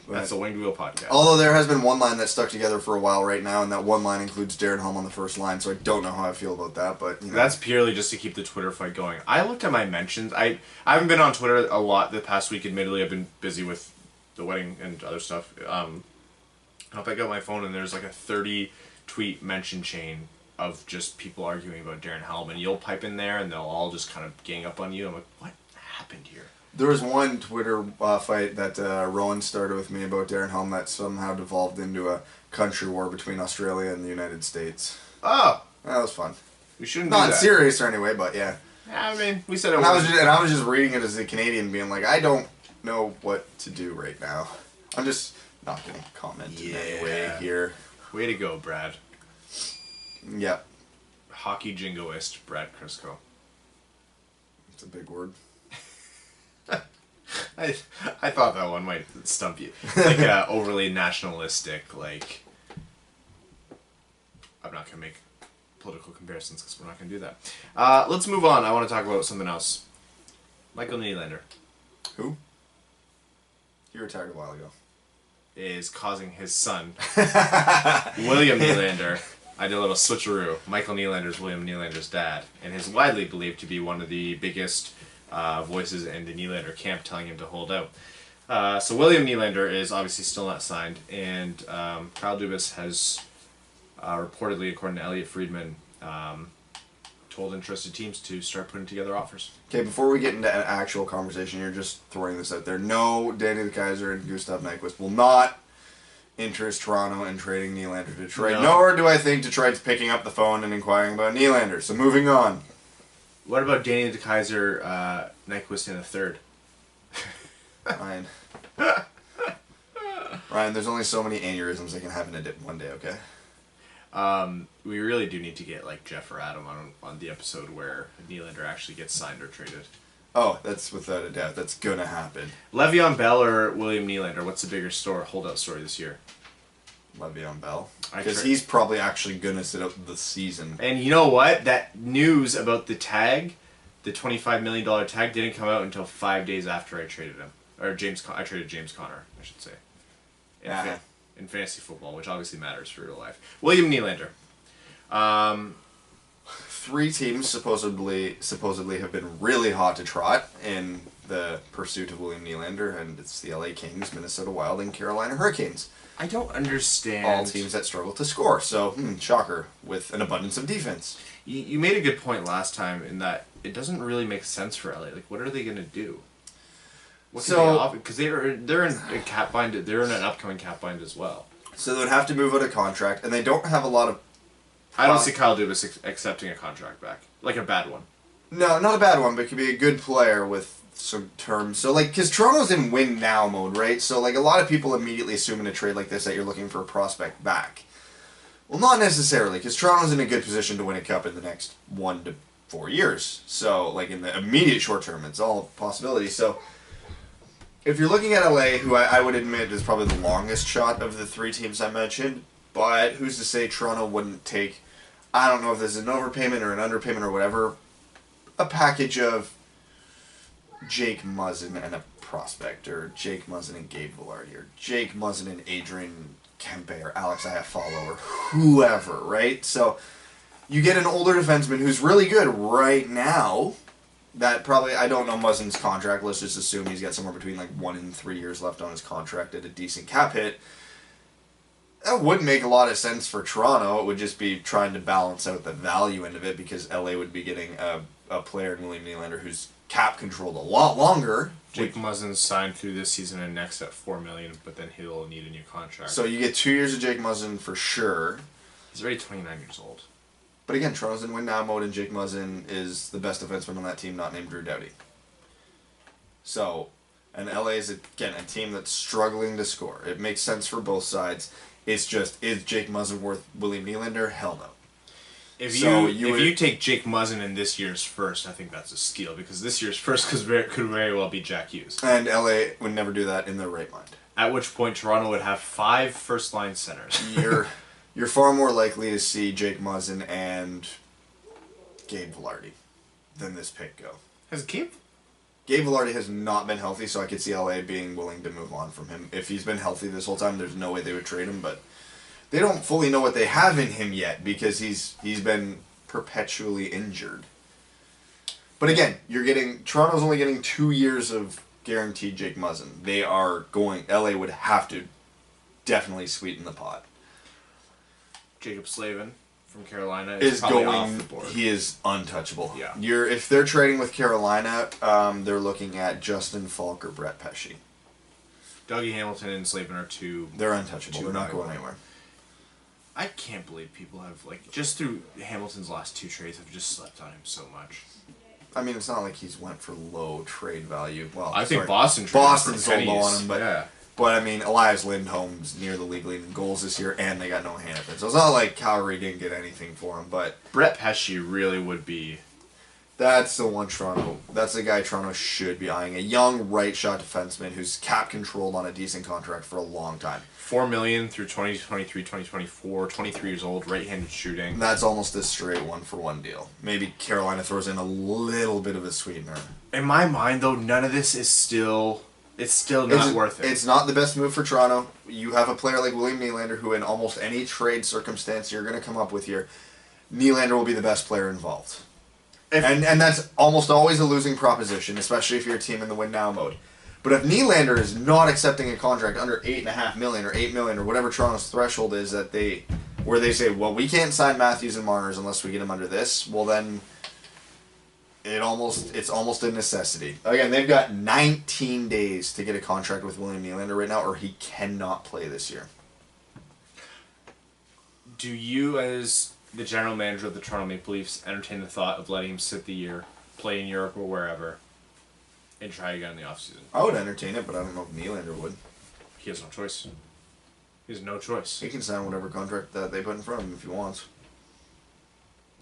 B: that's the Winged Wheel podcast.
A: Although there has been one line that's stuck together for a while right now, and that one line includes Darren Helm on the first line, so I don't know how I feel about that, but
B: that's purely just to keep the Twitter fight going. I looked at my mentions. I haven't been on Twitter a lot the past week. Admittedly, I've been busy with the wedding and other stuff. I got my phone, and there's a 30-tweet mention chain of just people arguing about Darren Helm, and you'll pipe in there, and they'll all just kind of gang up on you. I'm like, what happened here?
A: There was one Twitter fight that Rowan started with me about Darren Helm that somehow devolved into a country war between Australia and the United States.
B: Oh!
A: That was fun.
B: We shouldn't do that.
A: Not serious or anyway, but yeah.
B: I mean, we said it
A: was. And I was just reading it as a Canadian, being like, I don't know what to do right now. I'm just not going to comment in any way here.
B: Way to go, Brad.
A: Yeah.
B: Hockey jingoist, Brad Crisco.
A: It's a big word.
B: I thought that one might stump you. Like overly nationalistic, like... I'm not going to make political comparisons because we're not going to do that. Let's move on. I want to talk about something else. Michael Nylander.
A: Who? He retired a while ago.
B: Is causing his son, William Nylander. I did a little switcheroo. Michael Nylander is William Nylander's dad, and is widely believed to be one of the biggest voices in the Nylander camp, telling him to hold out. So William Nylander is obviously still not signed, and Kyle Dubas has reportedly, according to Elliot Friedman, told interested teams to start putting together offers.
A: Okay, before we get into an actual conversation, you're just throwing this out there. No, Danny the Kaiser and Gustav Nyquist will not interest Toronto in trading Nylander to Detroit.
B: No.
A: Nor do I think Detroit's picking up the phone and inquiring about Nylander. So moving on.
B: What about Danny the Kaiser, Nyquist in a third?
A: Ryan. Ryan, there's only so many aneurysms they can have in a one day, okay?
B: We really do need to get like Jeff or Adam on the episode where Nylander actually gets signed or traded.
A: Oh, that's without a doubt. That's gonna happen.
B: Le'Veon Bell or William Nylander? What's the bigger holdout story this year?
A: Le'Veon Bell. Because he's probably actually gonna sit out the season.
B: And you know what? That news about the tag, the $25 million tag, didn't come out until 5 days after I traded him. Or I traded James Conner, I should say. In fantasy football, which obviously matters for real life. William Nylander.
A: 3 teams supposedly have been really hot to trot in the pursuit of William Nylander, and it's the LA Kings, Minnesota Wild, and Carolina Hurricanes.
B: I don't understand.
A: All teams that struggle to score, so shocker, with an abundance of defense.
B: You made a good point last time in that it doesn't really make sense for LA. Like, what are they going to do? Because they're in a cap bind. They're in an upcoming cap bind as well.
A: So they would have to move out of contract, and they don't have a lot of.
B: I don't see Kyle Dubas accepting a contract back, like a bad one.
A: No, not a bad one, but could be a good player with some terms. So because Toronto's in win now mode, right? So a lot of people immediately assume in a trade like this that you're looking for a prospect back. Well, not necessarily, because Toronto's in a good position to win a cup in the next 1 to 4 years. So in the immediate short term, it's all a possibility. So. If you're looking at LA, who I would admit is probably the longest shot of the 3 teams I mentioned, but who's to say Toronto wouldn't take, I don't know if this is an overpayment or an underpayment or whatever, a package of Jake Muzzin and a prospect, or Jake Muzzin and Gabe Vilardi, or Jake Muzzin and Adrian Kempe, or Alex Iafallo, or whoever, right? So you get an older defenseman who's really good right now. That probably, I don't know Muzzin's contract. Let's just assume he's got somewhere between 1 and 3 years left on his contract at a decent cap hit. That wouldn't make a lot of sense for Toronto. It would just be trying to balance out the value end of it, because LA would be getting a player in William Nylander who's cap controlled a lot longer.
B: Jake Muzzin's signed through this season and next at $4 million, but then he'll need a new contract.
A: So you get 2 years of Jake Muzzin for sure.
B: He's already 29 years old.
A: But again, Toronto's in win now mode, and Jake Muzzin is the best defenseman on that team, not named Drew Doughty. So, and LA is, again, a team that's struggling to score. It makes sense for both sides. It's just, is Jake Muzzin worth William Nylander? Hell no.
B: If you take Jake Muzzin in this year's first, I think that's a steal, because this year's first could very well be Jack Hughes.
A: And LA would never do that in their right mind.
B: At which point Toronto would have 5 first-line centers.
A: You're far more likely to see Jake Muzzin and Gabe Vilardi than this pick go.
B: Has Gabe
A: Vilardi has not been healthy, so I could see LA being willing to move on from him. If he's been healthy this whole time, there's no way they would trade him, but they don't fully know what they have in him yet, because he's been perpetually injured. But again, Toronto's only getting 2 years of guaranteed Jake Muzzin. LA would have to definitely sweeten the pot.
B: Jacob Slavin from Carolina is probably off the board.
A: He is untouchable.
B: Yeah.
A: If they're trading with Carolina, they're looking at Justin Falk or Brett Pesce.
B: Dougie Hamilton and Slavin are two.
A: They're untouchable. They're not going anywhere.
B: I can't believe people have just through Hamilton's last 2 trades have just slept on him so much.
A: I mean, it's not like he's went for low trade value. Well,
B: I think Boston's
A: so low on him, but
B: yeah.
A: But, I mean, Elias Lindholm's near the league leading goals this year, and they got no Hanifin. So it's not like Calgary didn't get anything for him, but...
B: Brett Pesce really would be...
A: That's the one Toronto. That's the guy Toronto should be eyeing. A young right shot defenseman who's cap controlled on a decent contract for a long time.
B: $4 million through 2023, 2024. 23 years old, right-handed shooting.
A: That's almost a straight 1-for-1 deal. Maybe Carolina throws in a little bit of a sweetener.
B: In my mind, though, none of this is still. It's still not worth it.
A: It's not the best move for Toronto. You have a player like William Nylander, who in almost any trade circumstance you're going to come up with here, Nylander will be the best player involved. And that's almost always a losing proposition, especially if you're a team in the win now mode. But if Nylander is not accepting a contract under $8.5 million or $8 million or whatever Toronto's threshold is where they say, well, we can't sign Matthews and Marner unless we get him under this, well then it's almost a necessity. Again, they've got 19 days to get a contract with William Nylander right now, or he cannot play this year.
B: Do you, as the general manager of the Toronto Maple Leafs, entertain the thought of letting him sit the year, play in Europe or wherever, and try again in the offseason?
A: I would entertain it, but I don't know if Nylander would.
B: He has no choice. He has no choice.
A: He can sign whatever contract that they put in front of him if he wants.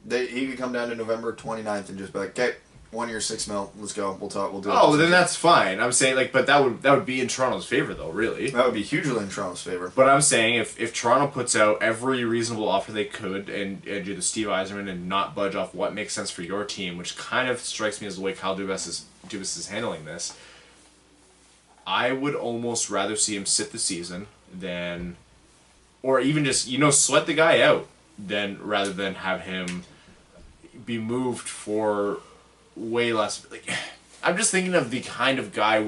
A: He could come down to November 29th and just be like, okay, 1 year, $6 million, let's go, we'll talk, we'll do it.
B: Oh, then that's fine. I'm saying, but that would be in Toronto's favor, though, really.
A: That would be hugely in Toronto's favor.
B: But I'm saying, if Toronto puts out every reasonable offer they could and do the Steve Yzerman and not budge off what makes sense for your team, which kind of strikes me as the way Kyle Dubas is handling this, I would almost rather see him sit the season than, or even just, sweat the guy out, rather than have him be moved for way less. I'm just thinking of the kind of guy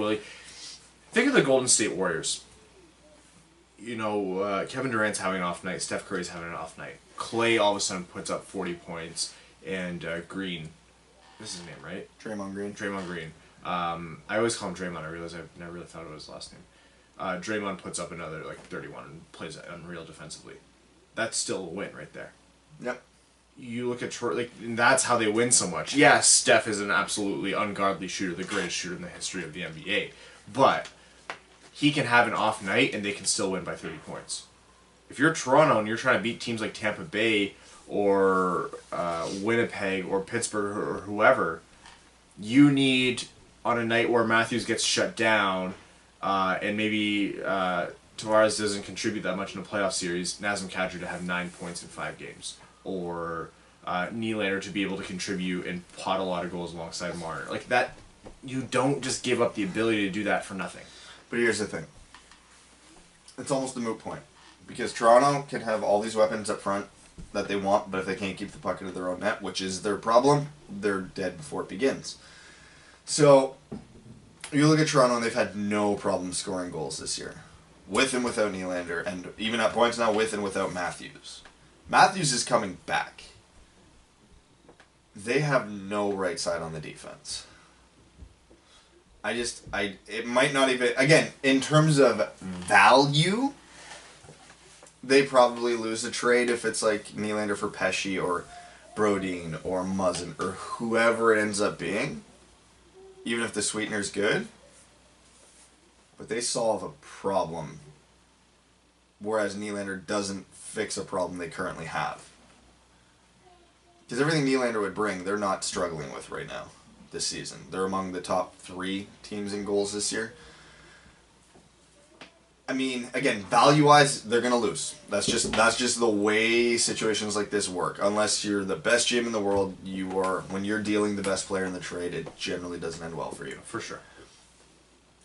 B: think of the Golden State Warriors. Kevin Durant's having an off night, Steph Curry's having an off night. Clay all of a sudden puts up 40 points, and Green, this is his name, right?
A: Draymond Green.
B: I always call him Draymond. I realize I never really thought it was his last name. Draymond puts up another 31 and plays unreal defensively. That's still a win right there.
A: Yep.
B: You look at Toronto, and that's how they win so much. Yes, Steph is an absolutely ungodly shooter, the greatest shooter in the history of the NBA, but he can have an off night and they can still win by 30 points. If you're Toronto and you're trying to beat teams like Tampa Bay or Winnipeg or Pittsburgh or whoever, you need, on a night where Matthews gets shut down and maybe Tavares doesn't contribute that much in a playoff series, Nazem Kadri to have 9 points in 5 games. Or Nylander to be able to contribute and pot a lot of goals alongside Marner. That, you don't just give up the ability to do that for nothing.
A: But here's the thing. It's almost a moot point. Because Toronto can have all these weapons up front that they want, but if they can't keep the puck into their own net, which is their problem, they're dead before it begins. So, you look at Toronto and they've had no problem scoring goals this year. With and without Nylander, and even at points now with and without Matthews. Matthews is coming back. They have no right side on the defense. It might not even, again, in terms of value, they probably lose a trade if it's like Nylander for Pesci or Brodin or Muzzin or whoever it ends up being, even if the sweetener's good. But they solve a problem, whereas Nylander doesn't fix a problem they currently have. Because everything Nylander would bring, they're not struggling with right now this season. They're among the top 3 teams in goals this year. I mean, again, value-wise, they're going to lose. That's just the way situations like this work. Unless you're the best GM in the world, when you're dealing the best player in the trade, it generally doesn't end well for you.
B: For sure.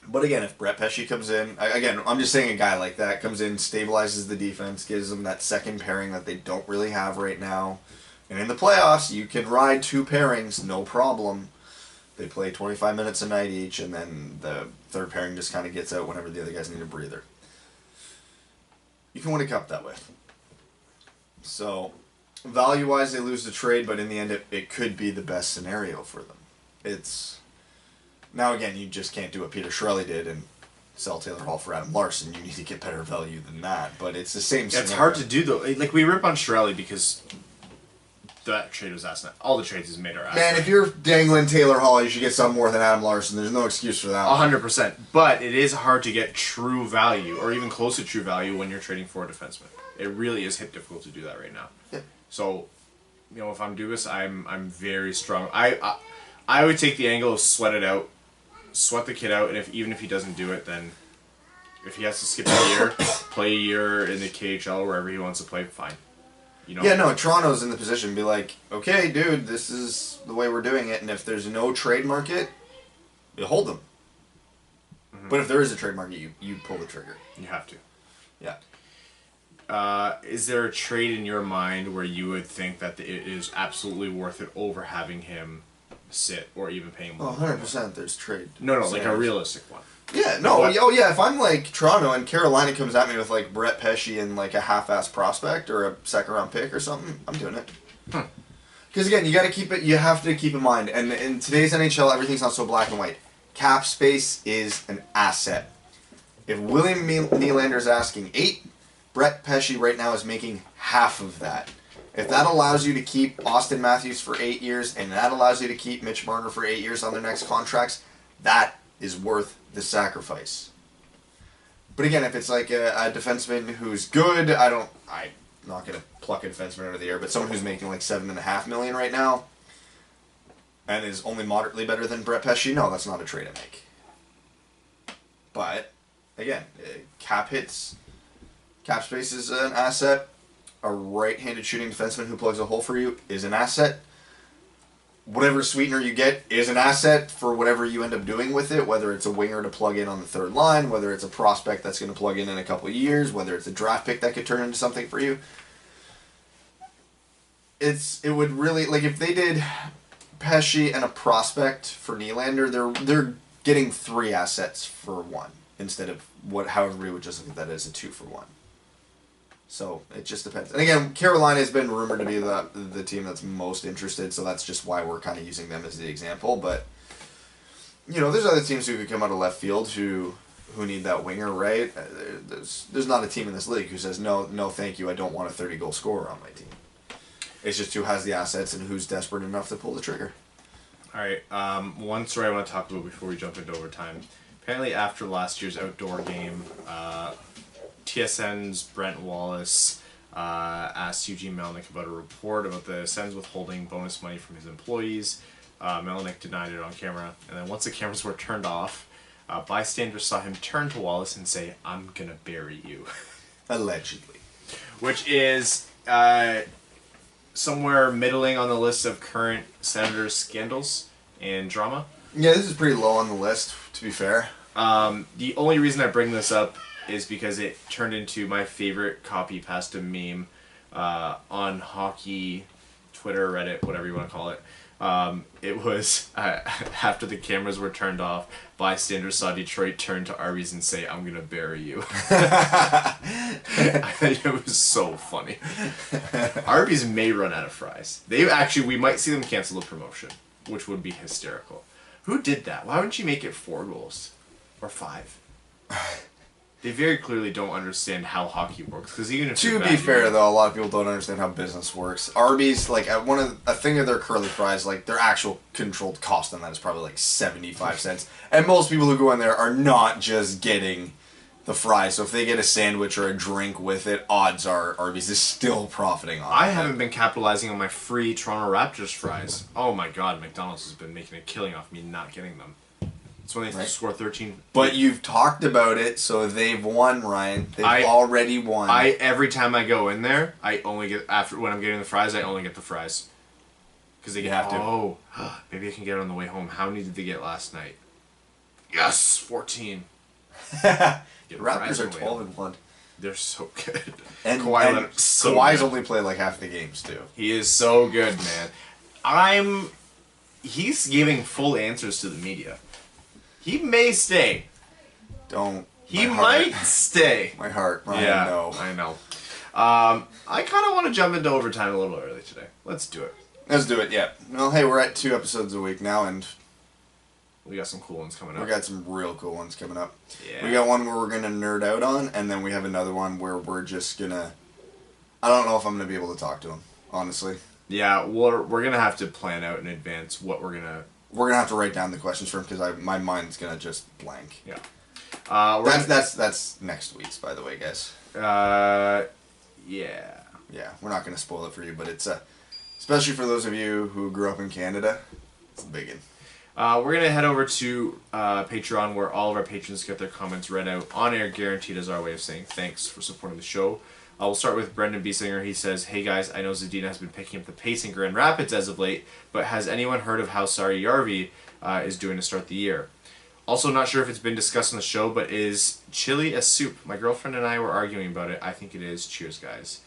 A: But again, if Brett Pesci comes in, again, I'm just saying a guy like that comes in, stabilizes the defense, gives them that second pairing that they don't really have right now. And in the playoffs, you can ride 2 pairings, no problem. They play 25 minutes a night each, and then the third pairing just kind of gets out whenever the other guys need a breather. You can win a cup that way. So, value-wise, they lose the trade, but in the end, it could be the best scenario for them. Now, again, you just can't do what Peter Chiarelli did and sell Taylor Hall for Adam Larson. You need to get better value than that, but it's the same scenario.
B: It's hard to do, though. We rip on Chiarelli because that trade was asinine. All the trades he's made are asinine.
A: Man, if you're dangling Taylor Hall, you should get something more than Adam Larson. There's no excuse for that.
B: 100%. But it is hard to get true value, or even close to true value, when you're trading for a defenseman. It really is hip difficult to do that right now.
A: Yeah.
B: So, you know, if I'm Dubas, I'm very strong. I would take the angle of sweat it out, sweat the kid out, and even if he doesn't do it, then if he has to skip a year, play a year in the KHL or wherever he wants to play, fine. You know?
A: Yeah, no, Toronto's in the position to be like, okay, dude, this is the way we're doing it, and if there's no trade market, you hold them. Mm-hmm. But if there is a trade market, you pull the trigger.
B: You have to.
A: Yeah.
B: Is there a trade in your mind where you would think that it is absolutely worth it over having him sit or even paying more?
A: 100% there's trade.
B: No, like a realistic one.
A: Yeah, no, oh yeah, if I'm like Toronto and Carolina comes at me with like Brett Pesce and like a half-ass prospect or a second-round pick or something, I'm doing it. Because again, you have to keep in mind, and in today's NHL, everything's not so black and white. Cap space is an asset. If William Nylander is asking 8, Brett Pesce right now is making half of that. If that allows you to keep Austin Matthews for 8 years, and that allows you to keep Mitch Marner for 8 years on their next contracts, that is worth the sacrifice. But again, if it's like a defenseman who's good, I'm not going to pluck a defenseman out of the air, but someone who's making like $7.5 million right now and is only moderately better than Brett Pesce, no, that's not a trade I make. But again, cap space is an asset. A right-handed shooting defenseman who plugs a hole for you is an asset. Whatever sweetener you get is an asset for whatever you end up doing with it, whether it's a winger to plug in on the third line, whether it's a prospect that's going to plug in a couple of years, whether it's a draft pick that could turn into something for you. It would really, like, if they did Pesce and a prospect for Nylander, they're getting 3 assets for 1 instead of however we would just look at that as a 2 for 1. So it just depends. And again, Carolina has been rumored to be the team that's most interested, so that's just why we're kind of using them as the example. But, you know, there's other teams who could come out of left field who need that winger, right? There's not a team in this league who says, no, thank you, I don't want a 30-goal scorer on my team. It's just who has the assets and who's desperate enough to pull the trigger.
B: All right, one story I want to talk about before we jump into overtime. Apparently after last year's outdoor game, TSN's Brent Wallace asked Eugene Melnick about a report about the Sens withholding bonus money from his employees. Melnick denied it on camera, and then once the cameras were turned off, bystanders saw him turn to Wallace and say, "I'm gonna bury you."
A: Allegedly.
B: Which is somewhere middling on the list of current Senators' scandals and drama.
A: Yeah, this is pretty low on the list, to be fair.
B: The only reason I bring this up is because it turned into my favorite copy pasta meme on hockey, Twitter, Reddit, whatever you want to call it. It was after the cameras were turned off, bystanders saw Detroit turn to Arby's and say, "I'm gonna bury you." It was so funny. Arby's may run out of fries. We might see them cancel the promotion, which would be hysterical. Who did that? Why wouldn't you make it 4 goals or 5? They very clearly don't understand how hockey works. Because even if
A: to be fair, though, a lot of people don't understand how business works. Arby's, like, a thing of their curly fries, like, their actual controlled cost on that is probably like 75 cents. And most people who go in there are not just getting the fries. So if they get a sandwich or a drink with it, odds are Arby's is still profiting on it.
B: I haven't been capitalizing on my free Toronto Raptors fries. Oh my god, McDonald's has been making a killing off me not getting them. It's when they score 13.
A: But you've talked about it, so they've won, Ryan. They've already won.
B: Every time I go in there, I only get when I'm getting the fries. I only get the fries because they have to. Oh, maybe I can get it on the way home. How many did they get last night? Yes, 14.
A: Raptors are 12-1.
B: They're so good.
A: And Kawhi's only played like half the games too.
B: He is so good, man. He's giving full answers to the media. He may stay. He might stay.
A: My heart.
B: Yeah,
A: no.
B: I know. I kind of want to jump into overtime a little early today. Let's do it.
A: Let's do it, yeah. Well, hey, we're at 2 episodes a week now, and
B: we got some cool ones coming up.
A: We got some real cool ones coming up.
B: Yeah.
A: We got one where we're going to nerd out on, and then we have another one where we're just going to... I don't know if I'm going to be able to talk to him, honestly.
B: Yeah, we're going to have to plan out in advance what we're going to...
A: We're going to have to write down the questions for him, because my mind's going to just blank.
B: Yeah.
A: That's next week's, by the way, guys.
B: Yeah.
A: Yeah, we're not going to spoil it for you, but it's Especially for those of you who grew up in Canada, it's a big one.
B: We're going to head over to Patreon, where all of our patrons get their comments read out on air, guaranteed, as our way of saying thanks for supporting the show. We'll start with Brendan Biesinger. He says, "Hey guys, I know Zadina has been picking up the pace in Grand Rapids as of late, but has anyone heard of how Sarajärvi is doing to start the year? Also, not sure if it's been discussed on the show, but is chili a soup? My girlfriend and I were arguing about it. I think it is. Cheers, guys."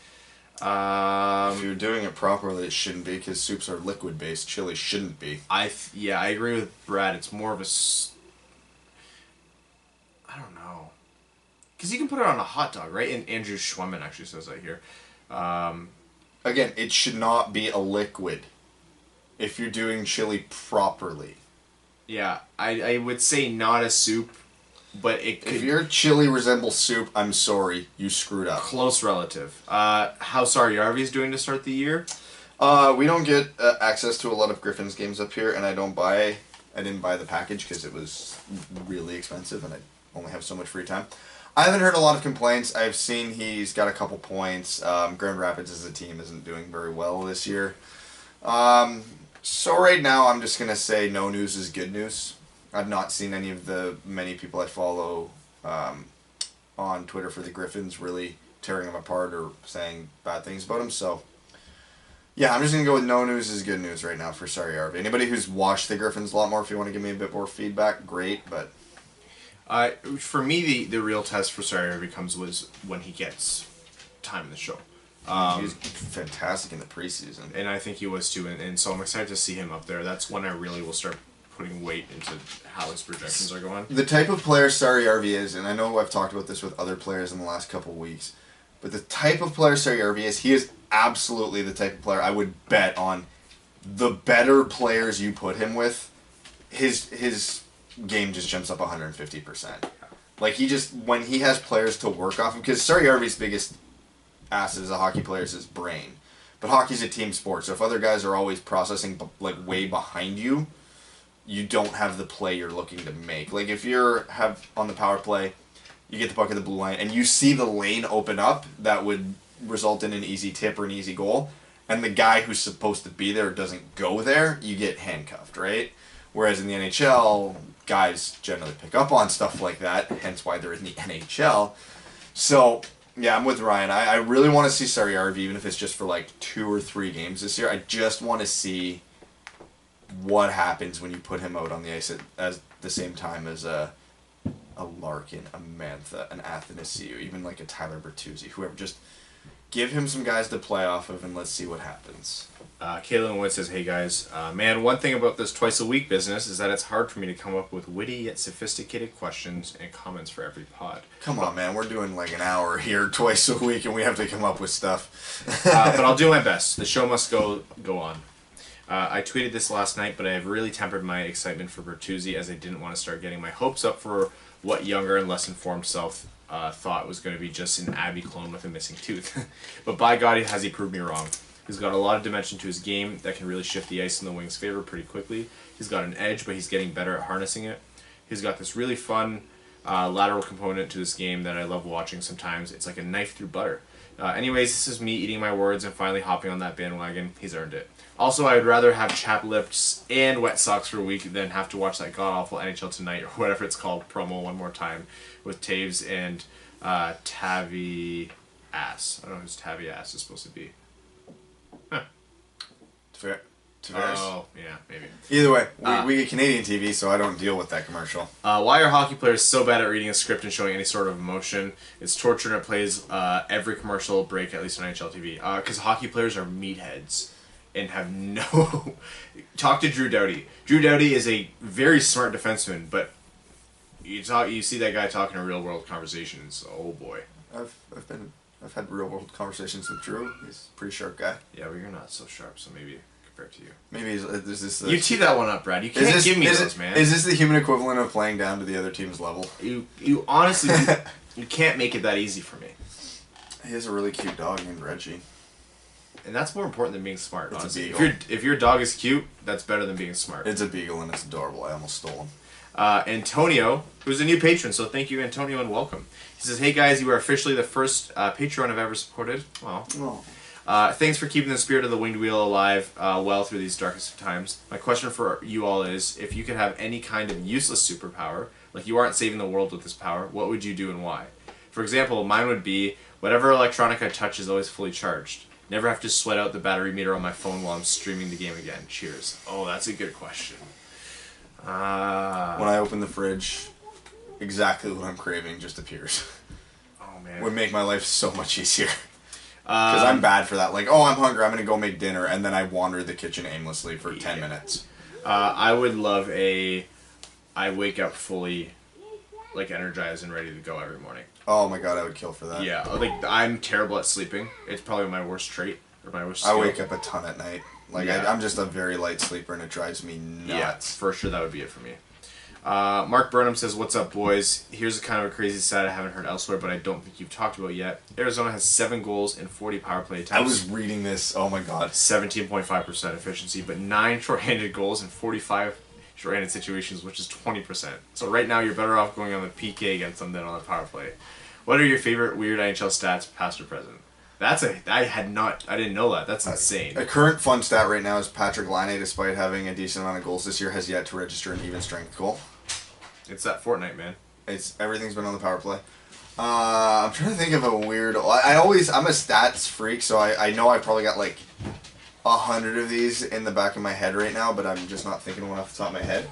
A: If you're doing it properly, it shouldn't be, because soups are liquid-based. Chili shouldn't be.
B: I agree with Brad. It's more of a... I don't know. Because you can put it on a hot dog, right? And Andrew Schwemman actually says that here.
A: Again, it should not be a liquid if you're doing chili properly.
B: Yeah, I would say not a soup, but it could...
A: If your chili resembles soup, I'm sorry, you screwed up.
B: Close relative. How Sarajärvi is doing to start the year?
A: We don't get access to a lot of Griffins games up here, and I didn't buy the package because it was really expensive, and I only have so much free time. I haven't heard a lot of complaints. I've seen he's got a couple points. Grand Rapids as a team isn't doing very well this year. So right now I'm just going to say no news is good news. I've not seen any of the many people I follow on Twitter for the Griffins really tearing them apart or saying bad things about him. So yeah, I'm just going to go with no news is good news right now for Sarajärvi. Anybody who's watched the Griffins a lot more, if you want to give me a bit more feedback, great, but...
B: For me, the real test for Sarajärvi was when he gets time in the show.
A: He was fantastic in the preseason.
B: And I think he was too, and so I'm excited to see him up there. That's when I really will start putting weight into how his projections are going.
A: The type of player Sarajärvi is, and I know I've talked about this with other players in the last couple of weeks, but the type of player Sarajärvi is, he is absolutely the type of player I would bet on the better players you put him with, his game just jumps up 150%. Like, when he has players to work off of, because Sarajärvi's biggest asset as a hockey player is his brain. But hockey's a team sport, so if other guys are always processing like way behind you, you don't have the play you're looking to make. Like, if you're on the power play, you get the puck at the blue line, and you see the lane open up that would result in an easy tip or an easy goal, and the guy who's supposed to be there doesn't go there, you get handcuffed, right? Whereas in the NHL, guys generally pick up on stuff like that, hence why they're in the NHL. So, yeah, I'm with Ryan. I really want to see Sarajärvi, even if it's just for like 2 or 3 games this year. I just want to see what happens when you put him out on the ice at the same time as a Larkin, a Mantha, an Athanasiou, even like a Tyler Bertuzzi, whoever. Just give him some guys to play off of, and let's see what happens.
B: Caitlin Wood says, "Hey guys, man, one thing about this twice a week business is that it's hard for me to come up with witty yet sophisticated questions and comments for every pod."
A: Come on, man, we're doing like an hour here twice a week, and we have to come up with stuff.
B: But I'll do my best. The show must go on. I tweeted this last night, but I have really tempered my excitement for Bertuzzi, as I didn't want to start getting my hopes up for what younger and less informed self thought was going to be just an Abby clone with a missing tooth. But by God, has he proved me wrong. He's got a lot of dimension to his game that can really shift the ice in the Wings' favor pretty quickly. He's got an edge, but he's getting better at harnessing it. He's got this really fun lateral component to this game that I love watching sometimes. It's like a knife through butter. Anyways, this is me eating my words and finally hopping on that bandwagon. He's earned it. Also, I would rather have chapped lips and wet socks for a week than have to watch that god-awful NHL Tonight, or whatever it's called, promo one more time with Taves and Tavi Ass. I don't know who's Tavi Ass is supposed to be. Huh. Oh, yeah, maybe.
A: Either way, we get Canadian TV, so I don't deal with that commercial.
B: Why are hockey players so bad at reading a script and showing any sort of emotion? It's torture, and it plays every commercial break, at least on NHL TV. Because hockey players are meatheads and have no... Talk to Drew Doughty. Drew Doughty is a very smart defenseman, but you see that guy talking a real-world conversations. Oh, boy.
A: I've had real-world conversations with Drew. He's a pretty sharp guy.
B: Yeah, but you're not so sharp, so maybe compared to you.
A: Maybe is this
B: you tee that one up, Brad. You can't give me those, man.
A: Is this the human equivalent of playing down to the other team's level?
B: You honestly, you can't make it that easy for me.
A: He has a really cute dog named Reggie.
B: And that's more important than being smart,
A: It's
B: honestly.
A: a beagle.
B: If your dog is cute, that's better than being smart.
A: It's a beagle and it's adorable. I almost stole him.
B: Antonio, who's a new patron, so thank you, Antonio, and welcome. He says, "Hey guys, you are officially the first Patreon I've ever supported." Well, Thanks for keeping the spirit of the winged wheel alive well through these darkest of times. My question for you all is, if you could have any kind of useless superpower, like you aren't saving the world with this power, what would you do and why? For example, mine would be, whatever electronic I touch is always fully charged. Never have to sweat out the battery meter on my phone while I'm streaming the game again. Cheers. Oh, that's a good question.
A: When I open the fridge, exactly what I'm craving just appears.
B: Oh, man.
A: Would make my life so much easier. Because I'm bad for that. Like, oh, I'm hungry, I'm going to go make dinner, and then I wander the kitchen aimlessly for 10 minutes.
B: I would love I wake up fully, like, energized and ready to go every morning.
A: Oh my god, I would kill for that.
B: Yeah, like, I'm terrible at sleeping. It's probably my worst trait, or my worst
A: I
B: skill.
A: wake up a ton at night. Like, yeah. I'm just a very light sleeper, and it drives me nuts.
B: Yeah, for sure that would be it for me. Mark Burnham says, what's up, boys? Here's a kind of a crazy stat I haven't heard elsewhere, but I don't think you've talked about yet. Arizona has 7 goals and 40 power play attempts.
A: I was reading this. Oh my god.
B: 17.5% efficiency, but 9 shorthanded goals and 45 shorthanded situations, which is 20%. So right now you're better off going on the PK against them than on the power play. What are your favorite weird NHL stats, past or present? I didn't know that. That's insane.
A: A current fun stat right now is Patrick Laine, despite having a decent amount of goals this year, has yet to register an even strength goal.
B: It's that Fortnite, man.
A: Everything's been on the power play. I'm trying to think of a weird. I'm a stats freak, so I know I probably got like 100 of these in the back of my head right now, but I'm just not thinking of one off the top of my head.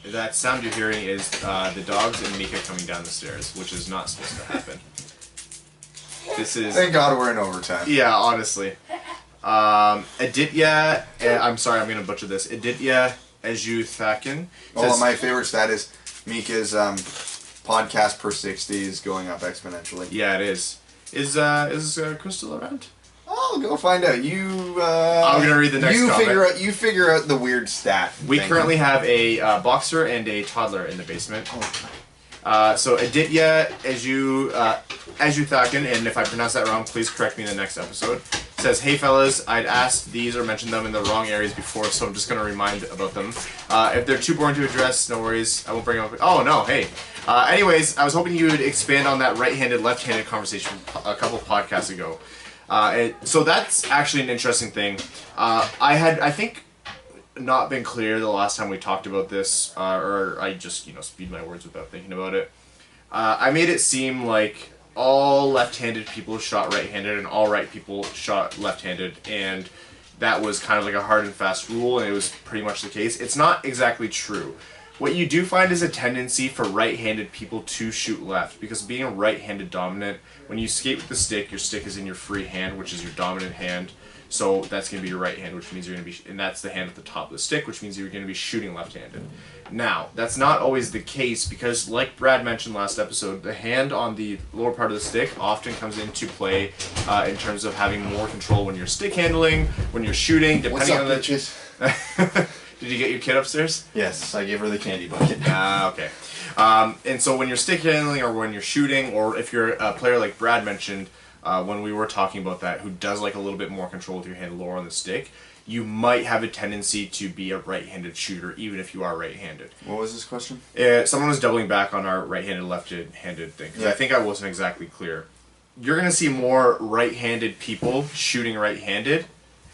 B: That sound you're hearing is the dogs and Mika coming down the stairs, which is not supposed to happen. This is.
A: Thank God we're in overtime.
B: Yeah, honestly. Aditya, I'm sorry, I'm going to butcher this. Aditya Ejuthakin.
A: Oh, my favorite stat is Mika's podcast per 60 is going up exponentially.
B: Yeah, it is. Is Crystal around?
A: Oh, go find out.
B: I'm gonna read the next comment.
A: You figure out the weird stat.
B: We currently have a boxer and a toddler in the basement. So Aditya Ejuthakin, and if I pronounce that wrong, please correct me in the next episode, says, hey fellas, I'd asked these or mentioned them in the wrong areas before, so I'm just going to remind about them. If they're too boring to address, no worries, I won't bring them up. Oh, no, hey. Anyways, I was hoping you would expand on that right-handed, left-handed conversation a couple of podcasts ago. So that's actually an interesting thing. I think, not been clear the last time we talked about this, or I just, speed my words without thinking about it. I made it seem like all left-handed people shot right-handed and all right people shot left-handed, and that was kind of like a hard and fast rule, and it was pretty much the case. It's not exactly true. What you do find is a tendency for right-handed people to shoot left, because being a right-handed dominant, when you skate with the stick, your stick is in your free hand, which is your dominant hand. So that's going to be your right hand, which means you're going to be, and that's the hand at the top of the stick, which means you're going to be shooting left-handed. Now, that's not always the case, because like Brad mentioned last episode, the hand on the lower part of the stick often comes into play in terms of having more control when you're stick handling, when you're shooting, depending on the...
A: bitches?
B: Did you get your kid upstairs?
A: Yes, I gave her the candy bucket.
B: Okay. And so when you're stick handling or when you're shooting, or if you're a player like Brad mentioned, when we were talking about that, who does like a little bit more control with your hand lower on the stick, you might have a tendency to be a right-handed shooter, even if you are right-handed.
A: What was this question?
B: Someone was doubling back on our right-handed, left-handed thing, because I think I wasn't exactly clear. You're going to see more right-handed people shooting right-handed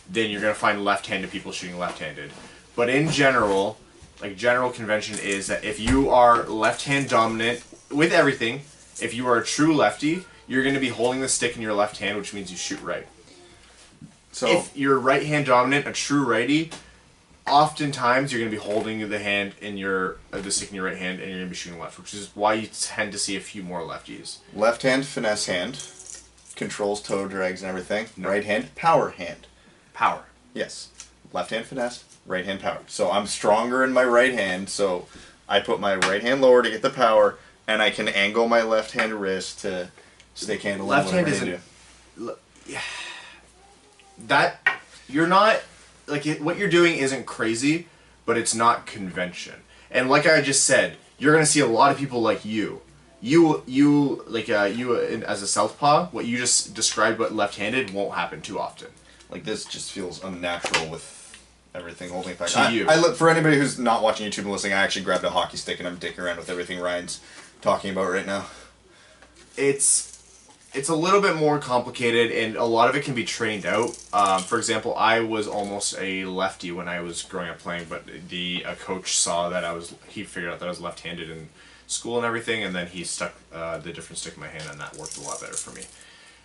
B: than you're going to find left-handed people shooting left-handed. But in general, like general convention is that if you are left-hand dominant with everything, if you are a true lefty, you're going to be holding the stick in your left hand, which means you shoot right. So if you're right-hand dominant, a true righty, oftentimes you're going to be holding the hand in the stick in your right hand, and you're going to be shooting left, which is why you tend to see a few more lefties.
A: Left hand, finesse hand, controls toe drags and everything. No. Right hand, power hand.
B: Power.
A: Yes. Left hand, finesse. Right hand, power. So I'm stronger in my right hand, so I put my right hand lower to get the power, and I can angle my left hand wrist to stick handle.
B: Left hand isn't. That you're not like what you're doing isn't crazy, but it's not convention. And like I just said, you're gonna see a lot of people like you as a southpaw. What you just described, but left-handed, won't happen too often.
A: Like this just feels unnatural with everything holding back.
B: You.
A: I look for anybody who's not watching YouTube and listening. I actually grabbed a hockey stick and I'm dicking around with everything Ryan's talking about right now.
B: It's a little bit more complicated, and a lot of it can be trained out. For example, I was almost a lefty when I was growing up playing, but a coach saw that he figured out that I was left-handed in school and everything, and then he stuck the different stick in my hand, and that worked a lot better for me.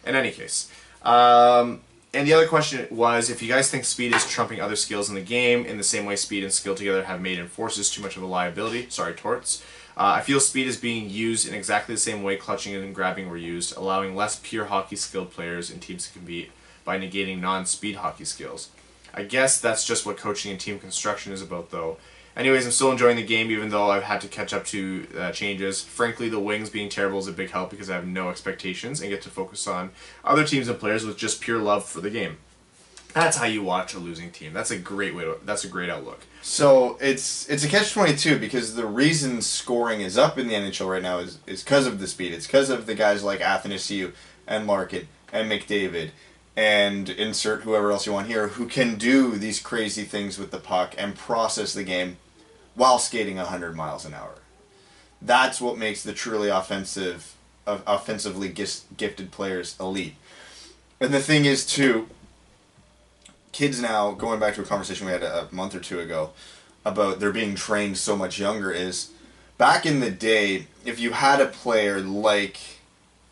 B: In any case, and the other question was if you guys think speed is trumping other skills in the game in the same way speed and skill together have made enforcers too much of a liability. Sorry, Torts. I feel speed is being used in exactly the same way clutching and grabbing were used, allowing less pure hockey skilled players and teams to compete by negating non-speed hockey skills. I guess that's just what coaching and team construction is about, though. Anyways, I'm still enjoying the game, even though I've had to catch up to changes. Frankly, the wings being terrible is a big help because I have no expectations and get to focus on other teams and players with just pure love for the game. That's how you watch a losing team. That's a great that's a great outlook.
A: So it's a catch-22 because the reason scoring is up in the NHL right now is because of the speed. It's because of the guys like Athanasiou and Larkin and McDavid and insert whoever else you want here who can do these crazy things with the puck and process the game while skating 100 miles an hour. That's what makes the truly offensively gifted players elite. And the thing is, too, kids now, going back to a conversation we had a month or two ago about they're being trained so much younger, is back in the day, if you had a player like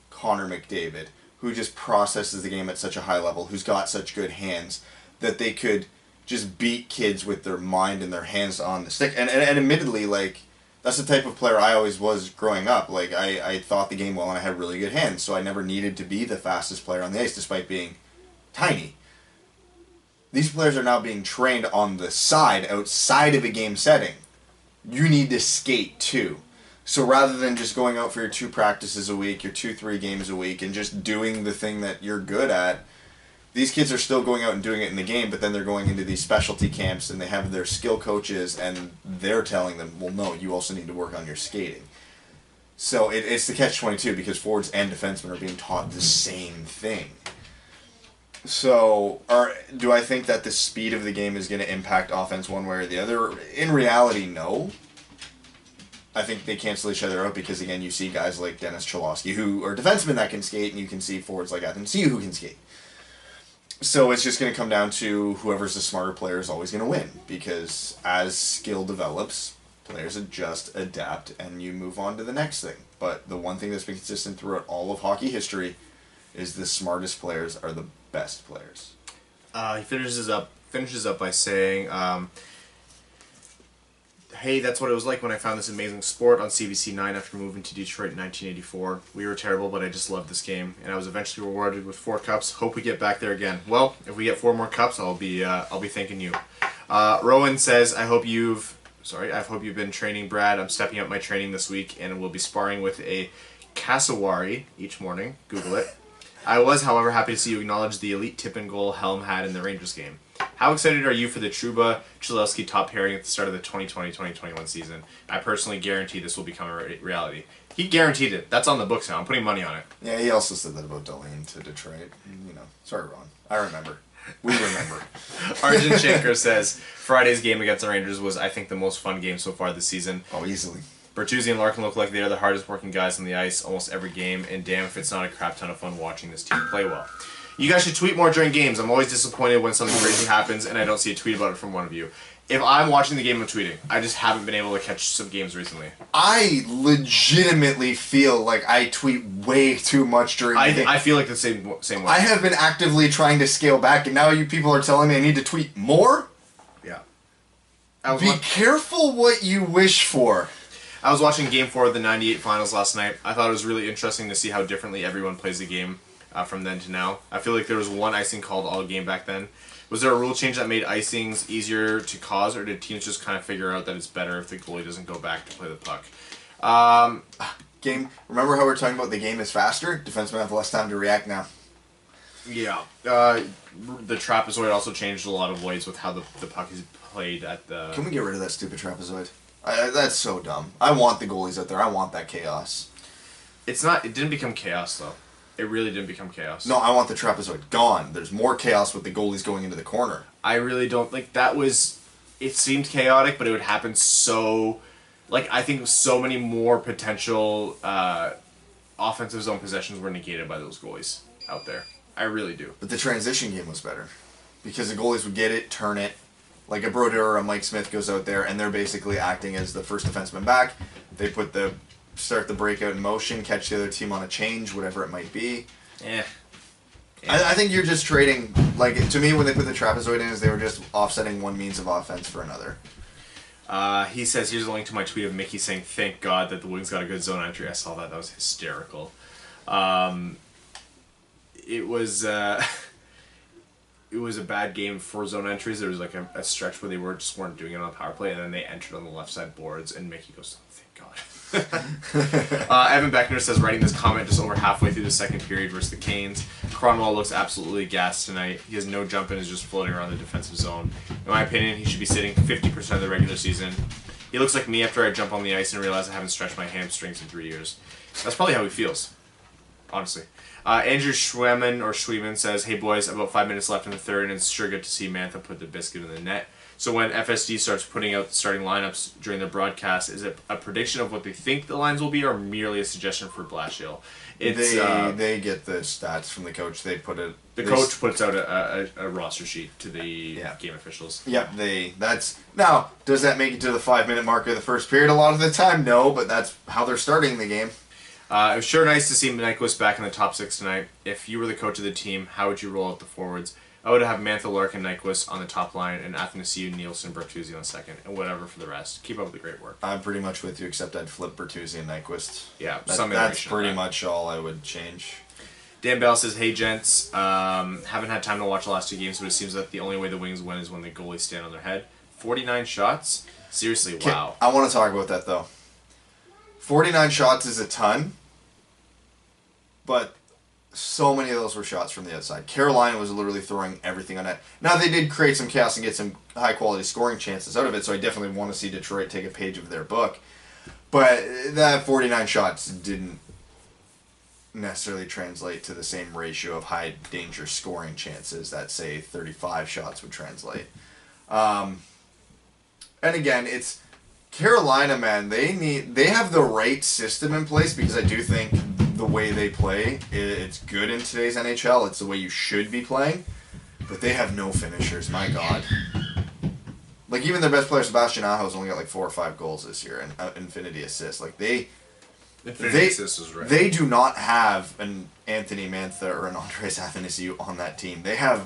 A: Connor McDavid, who just processes the game at such a high level, who's got such good hands, that they could just beat kids with their mind and their hands on the stick. And admittedly, like, that's the type of player I always was growing up. Like, I thought the game well and I had really good hands, so I never needed to be the fastest player on the ice despite being tiny. These players are now being trained on the side, outside of a game setting. You need to skate too. So rather than just going out for your 2 practices a week, your 2-3 games a week, and just doing the thing that you're good at, these kids are still going out and doing it in the game, but then they're going into these specialty camps and they have their skill coaches and they're telling them, well, no, you also need to work on your skating. So it's the catch-22 because forwards and defensemen are being taught the same thing. So do I think that the speed of the game is going to impact offense one way or the other? In reality, no. I think they cancel each other out because, again, you see guys like Dennis Cholowski who are defensemen that can skate, and you can see forwards like Athanasiou who can skate. So it's just going to come down to whoever's the smarter player is always going to win, because as skill develops, players adjust, adapt, and you move on to the next thing. But the one thing that's been consistent throughout all of hockey history is the smartest players are the best players.
B: He finishes up by saying, hey, that's what it was like when I found this amazing sport on CBC9 after moving to Detroit in 1984. We were terrible, but I just loved this game, and I was eventually rewarded with 4 cups. Hope we get back there again. Well, if we get 4 more cups, I'll be thanking you. Rowan says, I hope you've been training, Brad. I'm stepping up my training this week, and we'll be sparring with a cassowary each morning. Google it. I was, however, happy to see you acknowledge the elite tip and goal Helm had in the Rangers game. How excited are you for the Trouba Cholowski top pairing at the start of the 2020-2021 season? I personally guarantee this will become a reality. He guaranteed it. That's on the books now. I'm putting money on it.
A: Yeah, he also said that about Delaney to Detroit. You know, sorry, Ron. I remember. We remember.
B: Arjun Shankar says, Friday's game against the Rangers was, I think, the most fun game so far this season.
A: Oh, easily.
B: Bertuzzi and Larkin look like they are the hardest working guys on the ice almost every game, and damn if it's not a crap ton of fun watching this team play well. You guys should tweet more during games. I'm always disappointed when something crazy happens and I don't see a tweet about it from one of you. If I'm watching the game, I'm tweeting. I just haven't been able to catch some games recently.
A: I legitimately feel like I tweet way too much during the game.
B: I feel like the same way.
A: I have been actively trying to scale back, and now you people are telling me I need to tweet more?
B: Yeah.
A: Be careful what you wish for.
B: I was watching Game 4 of the 98 finals last night. I thought it was really interesting to see how differently everyone plays the game from then to now. I feel like there was one icing called all game back then. Was there a rule change that made icings easier to cause, or did teams just kind of figure out that it's better if the goalie doesn't go back to play the puck?
A: Remember how we were talking about the game is faster? Defensemen have less time to react now.
B: Yeah. The trapezoid also changed a lot of ways with how the puck is played at the...
A: Can we get rid of that stupid trapezoid? That's so dumb. I want the goalies out there. I want that chaos.
B: It didn't become chaos, though. It really didn't become chaos.
A: No, I want the trapezoid gone. There's more chaos with the goalies going into the corner.
B: I really don't... Like, that was... It seemed chaotic, but it would happen so... Like, I think so many more potential offensive offensive zone possessions were negated by those goalies out there. I really do.
A: But the transition game was better. Because the goalies would get it, turn it. Like a Brodeur or a Mike Smith goes out there, and they're basically acting as the first defenseman back. They start the breakout in motion, catch the other team on a change, whatever it might be.
B: Yeah.
A: I think you're just trading, like, to me, when they put the trapezoid in, is they were just offsetting one means of offense for another.
B: He says, here's a link to my tweet of Mickey saying, thank God that the Wings got a good zone entry. I saw that. That was hysterical. It was it was a bad game for zone entries. There was like a stretch where they weren't doing it on the power play, and then they entered on the left side boards, and Mickey goes, oh, thank God. Evan Beckner says, writing this comment just over halfway through the second period versus the Canes, Cronwall looks absolutely gassed tonight. He has no jump and is just floating around the defensive zone. In my opinion, he should be sitting 50% of the regular season. He looks like me after I jump on the ice and realize I haven't stretched my hamstrings in 3 years. That's probably how he feels, honestly. Andrew Schweman says, hey boys, about 5 minutes left in the third, and it's sure good to see Mantha put the biscuit in the net. So when FSD starts putting out the starting lineups during the broadcast, is it a prediction of what they think the lines will be, or merely a suggestion for Blashill?
A: They get the stats from the coach. They put it.
B: The coach puts out a roster sheet to the game officials.
A: Yep, now, does that make it to the 5-minute mark of the first period a lot of the time? No, but that's how they're starting the game.
B: It was sure nice to see Nyquist back in the top 6 tonight. If you were the coach of the team, how would you roll out the forwards? I would have Mantha, Larkin, Nyquist on the top line, and Athanasiou, Nielsen, Bertuzzi on second, and whatever for the rest. Keep up with the great work.
A: I'm pretty much with you, except I'd flip Bertuzzi and Nyquist.
B: Yeah,
A: that's pretty much all I would change.
B: Dan Bell says, hey gents, haven't had time to watch the last 2 games, but it seems that the only way the Wings win is when the goalies stand on their head. 49 shots? Seriously, wow.
A: I want to talk about that, though. 49 shots is a ton, but so many of those were shots from the outside. Carolina was literally throwing everything on net. Now, they did create some chaos and get some high-quality scoring chances out of it, so I definitely want to see Detroit take a page of their book. But that 49 shots didn't necessarily translate to the same ratio of high-danger scoring chances that, say, 35 shots would translate. And again, it's Carolina, man. They have the right system in place, because I do think the way they play, it's good in today's NHL. It's the way you should be playing. But they have no finishers, my God. Like, even their best player, Sebastian Aho's only got like 4 or 5 goals this year and infinity assists. Like,
B: assists is right.
A: They do not have an Anthony Mantha or an Andres Athanasiou on that team. They have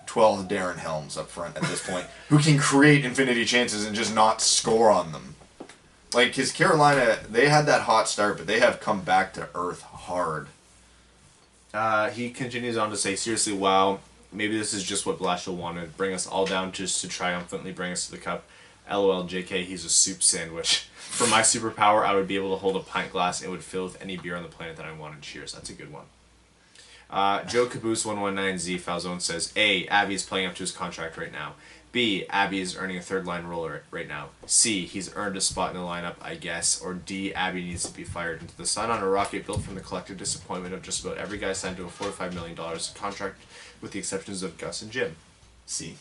A: 12 Darren Helms up front at this point who can create infinity chances and just not score on them. Like, because Carolina, they had that hot start, but they have come back to earth hard.
B: He continues on to say, seriously, wow, maybe this is just what Blashill wanted. Bring us all down just to triumphantly bring us to the cup. LOL, JK, he's a soup sandwich. For my superpower, I would be able to hold a pint glass and would fill with any beer on the planet that I wanted. Cheers. That's a good one. Joe Caboose 119Z Falzone says, A, Abby is playing up to his contract right now. B, Abby is earning a third-line role right now. C, he's earned a spot in the lineup, I guess. Or D, Abby needs to be fired into the sun on a rocket built from the collective disappointment of just about every guy signed to a $45 million contract, with the exceptions of Gus and Jim. C.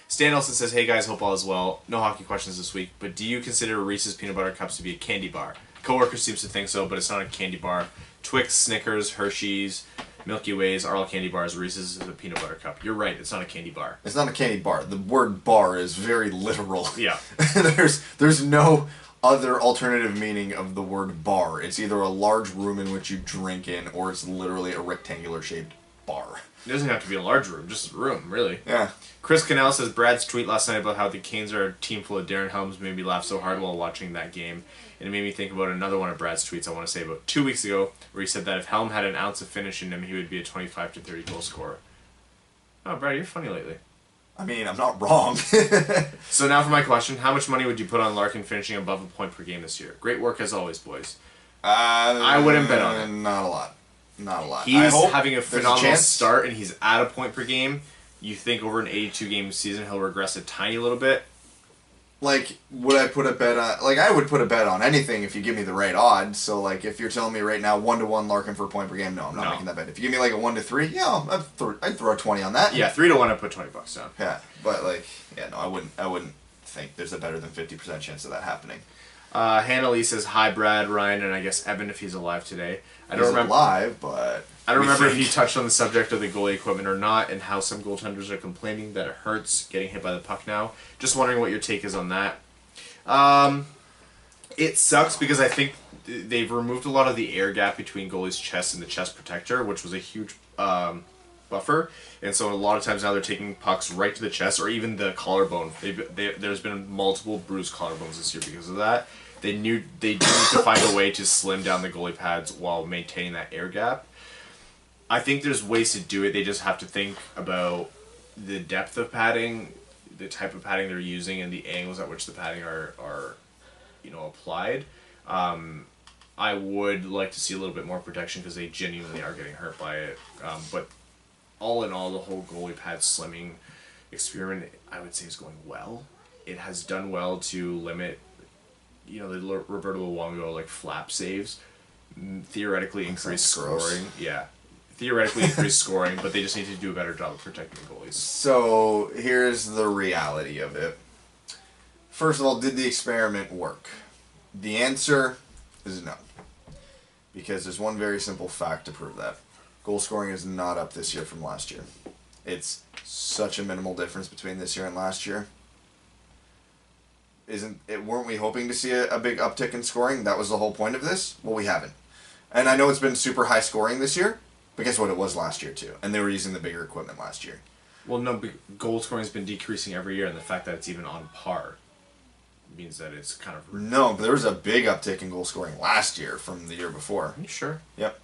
B: Stan Nelson says, hey guys, hope all is well. No hockey questions this week, but do you consider Reese's Peanut Butter Cups to be a candy bar? Coworker seems to think so, but it's not a candy bar. Twix, Snickers, Hershey's, Milky Ways are all candy bars. Reese's is a peanut butter cup. You're right, it's not a candy bar.
A: It's not a candy bar. The word bar is very literal.
B: Yeah.
A: There's no other alternative meaning of the word bar. It's either a large room in which you drink in, or it's literally a rectangular shaped bar.
B: It doesn't have to be a large room, just a room, really.
A: Yeah.
B: Chris Cannell says, Brad's tweet last night about how the Canes are a team full of Darren Helms made me laugh so hard while watching that game. And it made me think about another one of Brad's tweets I want to say about 2 weeks ago, where he said that if Helm had an ounce of finish in him, he would be a 25 to 30 goal scorer. Oh, Brad, you're funny lately.
A: I mean, I'm not wrong.
B: So now for my question, how much money would you put on Larkin finishing above a point per game this year? Great work as always, boys. I wouldn't bet on it.
A: Not a lot. Not a lot.
B: He's having a phenomenal start, and he's at a point per game. You think over an 82-game season he'll regress a tiny little bit?
A: Like, would I put a bet on... Like, I would put a bet on anything if you give me the right odds. So, like, if you're telling me right now 1-1 Larkin for a point per game, no, I'm not making that bet. If you give me, like, a 1-3, yeah, I'd throw 20 on that.
B: Yeah, 3-1, I'd put $20 down.
A: Yeah, but, like, yeah, no, I wouldn't think there's a better than 50% chance of that happening.
B: Hannah Lee says, hi, Brad, Ryan, and I guess Evan if he's alive today. I don't
A: He's
B: remember
A: alive, but
B: I don't remember if you touched on the subject of the goalie equipment or not, and how some goaltenders are complaining that it hurts getting hit by the puck now. Just wondering what your take is on that. It sucks because I think they've removed a lot of the air gap between goalie's chest and the chest protector, which was a huge buffer. And so a lot of times now they're taking pucks right to the chest or even the collarbone. There's been multiple bruised collarbones this year because of that. They do need to find a way to slim down the goalie pads while maintaining that air gap. I think there's ways to do it. They just have to think about the depth of padding, the type of padding they're using, and the angles at which the padding are applied. I would like to see a little bit more protection because they genuinely are getting hurt by it. But all in all, the whole goalie pad slimming experiment, I would say, is going well. It has done well to limit, the Roberto Luongo flap saves, theoretically increase scoring. Yeah, theoretically increase scoring, but they just need to do a better job of protecting the goalies.
A: So here's the reality of it. First of all, did the experiment work? The answer is no. Because there's one very simple fact to prove that. Goal scoring is not up this year from last year. It's such a minimal difference between this year and last year. Weren't we hoping to see a big uptick in scoring? That was the whole point of this? Well, we haven't. And I know it's been super high scoring this year, but guess what? It was last year too. And they were using the bigger equipment last year.
B: Well, no, goal scoring has been decreasing every year, and the fact that it's even on par means that it's kind of...
A: No, but there was a big uptick in goal scoring last year from the year before.
B: Are you sure?
A: Yep.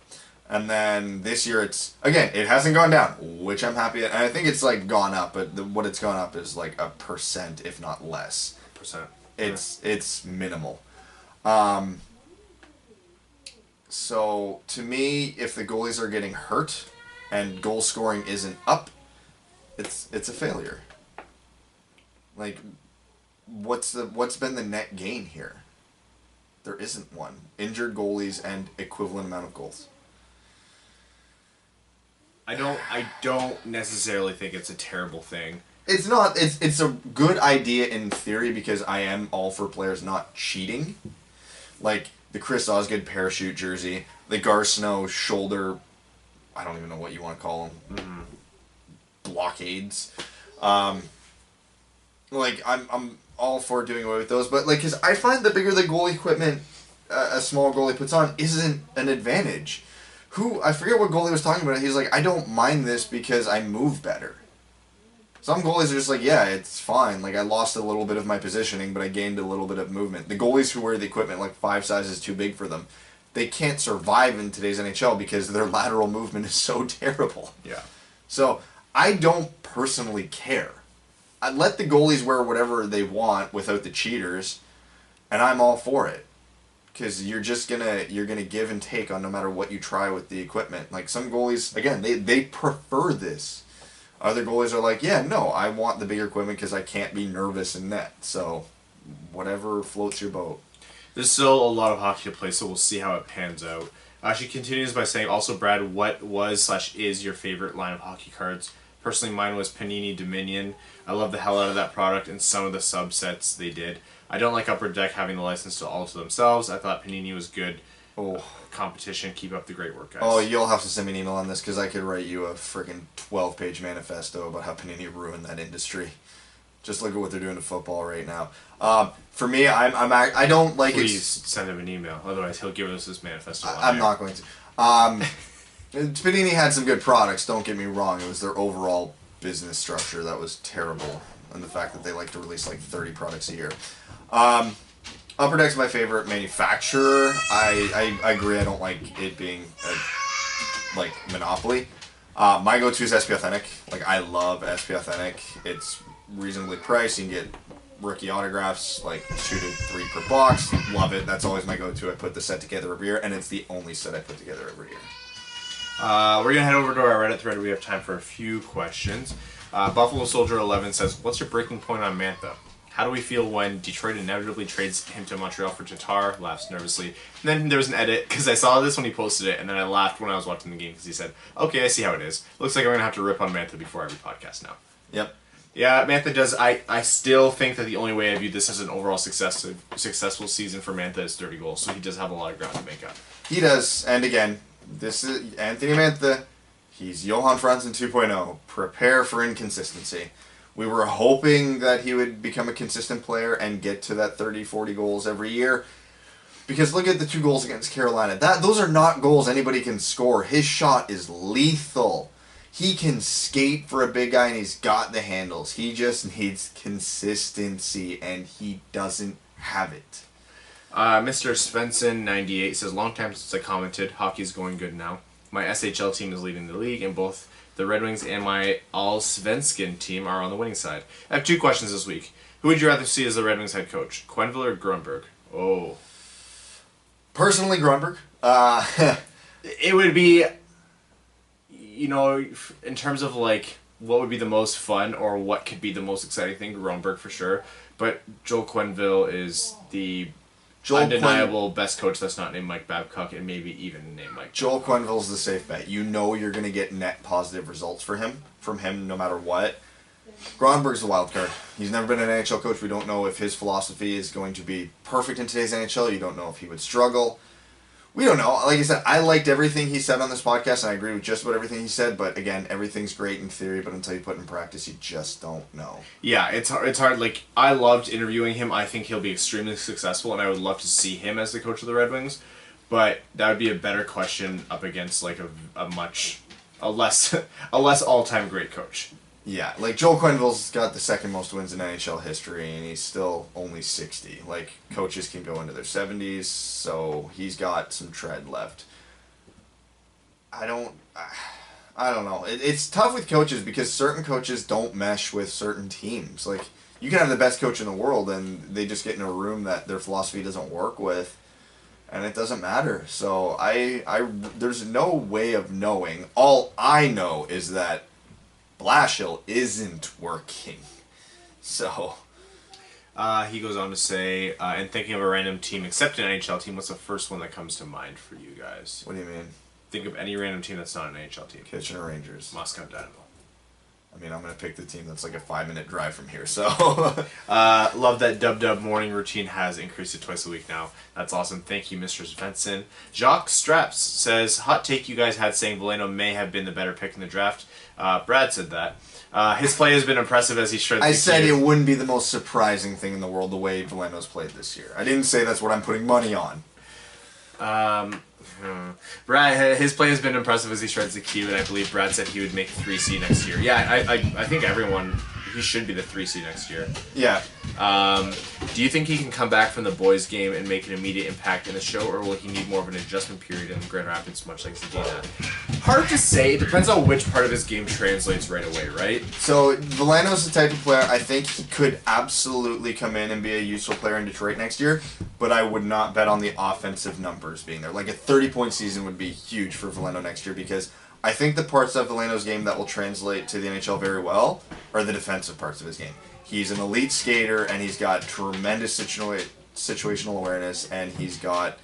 A: And then this year it's... Again, it hasn't gone down, which I'm happy at. And I think it's gone up, but what it's gone up is 1%, if not less.
B: Percent.
A: It's minimal. So, to me, if the goalies are getting hurt and goal scoring isn't up, it's a failure. What's been the net gain here? There isn't one. Injured goalies and equivalent amount of goals.
B: I don't necessarily think it's a terrible thing.
A: It's not. It's a good idea in theory because I am all for players not cheating. Like the Chris Osgood parachute jersey, the Gar Snow shoulder, I don't even know what you want to call them.
B: Mm-hmm.
A: Blockades. I'm all for doing away with those, but because I find the bigger the goalie equipment a small goalie puts on isn't an advantage. I forget what goalie was talking about. He's like, I don't mind this because I move better. Some goalies are just yeah, it's fine. I lost a little bit of my positioning, but I gained a little bit of movement. The goalies who wear the equipment 5 sizes too big for them, they can't survive in today's NHL because their lateral movement is so terrible.
B: Yeah.
A: So I don't personally care. I let the goalies wear whatever they want without the cheaters, and I'm all for it. Because you're gonna give and take on no matter what you try with the equipment. Some goalies, again, they prefer this. Other goalies are yeah, no, I want the bigger equipment because I can't be nervous in net. So, whatever floats your boat.
B: There's still a lot of hockey to play, so we'll see how it pans out. She continues by saying, also, Brad, what was/is your favorite line of hockey cards? Personally, mine was Panini Dominion. I love the hell out of that product and some of the subsets they did. I don't like Upper Deck having the license to all to themselves. I thought Panini was good. Competition. Keep up the great work, guys.
A: Oh, you'll have to send me an email on this because I could write you a freaking 12-page manifesto about how Panini ruined that industry. Just look at what they're doing to football right now. For me, I don't like it.
B: Please send him an email, otherwise he'll give us his manifesto.
A: I'm not going to. Panini had some good products. Don't get me wrong. It was their overall business structure that was terrible, and the fact that they like to release 30 products a year. Upper Deck's my favorite manufacturer. I agree. I don't like it being a monopoly. My go-to is SP Authentic. I love SP Authentic. It's reasonably priced. You can get rookie autographs 2 to 3 per box. Love it. That's always my go-to. I put the set together every year, and it's the only set I put together every year.
B: We're going to head over to our Reddit thread. We have time for a few questions. Buffalo Soldier 11 says, what's your breaking point on Mantha? How do we feel when Detroit inevitably trades him to Montreal for Tatar? Laughs nervously. And then there was an edit, because I saw this when he posted it, and then I laughed when I was watching the game, because he said, okay, I see how it is. Looks like I'm going to have to rip on Mantha before every podcast now.
A: Yep.
B: Yeah, Mantha does. I still think that the only way I view this as an overall successful season for Mantha is 30 goals, so he does have a lot of ground to make up.
A: He does, and again, this is Anthony Mantha. He's Johan Franzen 2.0. Prepare for inconsistency. We were hoping that he would become a consistent player and get to that 30, 40 goals every year. Because look at the 2 goals against Carolina. Those are not goals anybody can score. His shot is lethal. He can skate for a big guy and he's got the handles. He just needs consistency and he doesn't have it.
B: Mr. Svensson98 says, long time since I commented. Hockey's going good now. My SHL team is leading the league and both the Red Wings and my Allsvenskan team are on the winning side. I have 2 questions this week. Who would you rather see as the Red Wings head coach? Quenneville or Grunberg? Oh.
A: Personally, Grunberg.
B: It would be, you know, in terms of like what would be the most fun or what could be the most exciting thing, Grunberg for sure. But Joel Quenneville is the undeniable best coach that's not named Mike Babcock and maybe even named Mike.
A: Joel Quenneville's the safe bet. You know you're going to get net positive results from him no matter what. Grunberg's the wild card. He's never been an NHL coach. We don't know if his philosophy is going to be perfect in today's NHL. You don't know if he would struggle. We don't know. Like I said, I liked everything he said on this podcast, and I agree with just about everything he said. But again, everything's great in theory, but until you put it in practice, you just don't know.
B: Yeah, it's hard. Like, I loved interviewing him. I think he'll be extremely successful, and I would love to see him as the coach of the Red Wings. But that would be a better question up against like a less all-time great coach.
A: Yeah, like Joel Quenneville's got the second most wins in NHL history, and he's still only 60. Like, coaches can go into their 70s, so he's got some tread left. I don't know. It's tough with coaches because certain coaches don't mesh with certain teams. Like, you can have the best coach in the world, and they just get in a room that their philosophy doesn't work with, and it doesn't matter. So there's no way of knowing. All I know is that Blashill isn't working. So
B: he goes on to say, and thinking of a random team except an NHL team, what's the first one that comes to mind for you guys?
A: What do you mean?
B: Think of any random team that's not an NHL team.
A: Kitchener Rangers.
B: Moscow Dynamo.
A: I mean, I'm going to pick the team that's like a 5-minute drive from here, so.
B: Love that Dub morning routine has increased it twice a week now. That's awesome. Thank you, Mr. Svensson. Jacques Straps says, hot take you guys had saying Veleno may have been the better pick in the draft. Brad said that. His play has been impressive as he shreds
A: I said it wouldn't be the most surprising thing in the world the way Veleno's played this year. I didn't say that's what I'm putting money on.
B: Brad, his play has been impressive as he shreds the cube, and I believe Brad said he would make 3C next year. Yeah, I think he should be the 3C next year.
A: Yeah.
B: Do you think he can come back from the boys' game and make an immediate impact in the show, or will he need more of an adjustment period in Grand Rapids, much like Zadina? Hard to say. It depends on which part of his game translates right away, right?
A: So, Veleno's the type of player I think he could absolutely come in and be a useful player in Detroit next year, but I would not bet on the offensive numbers being there. Like, a 30-point season would be huge for Veleno next year because I think the parts of Veleno's game that will translate to the NHL very well are the defensive parts of his game. He's an elite skater, and he's got tremendous situational awareness, and he's got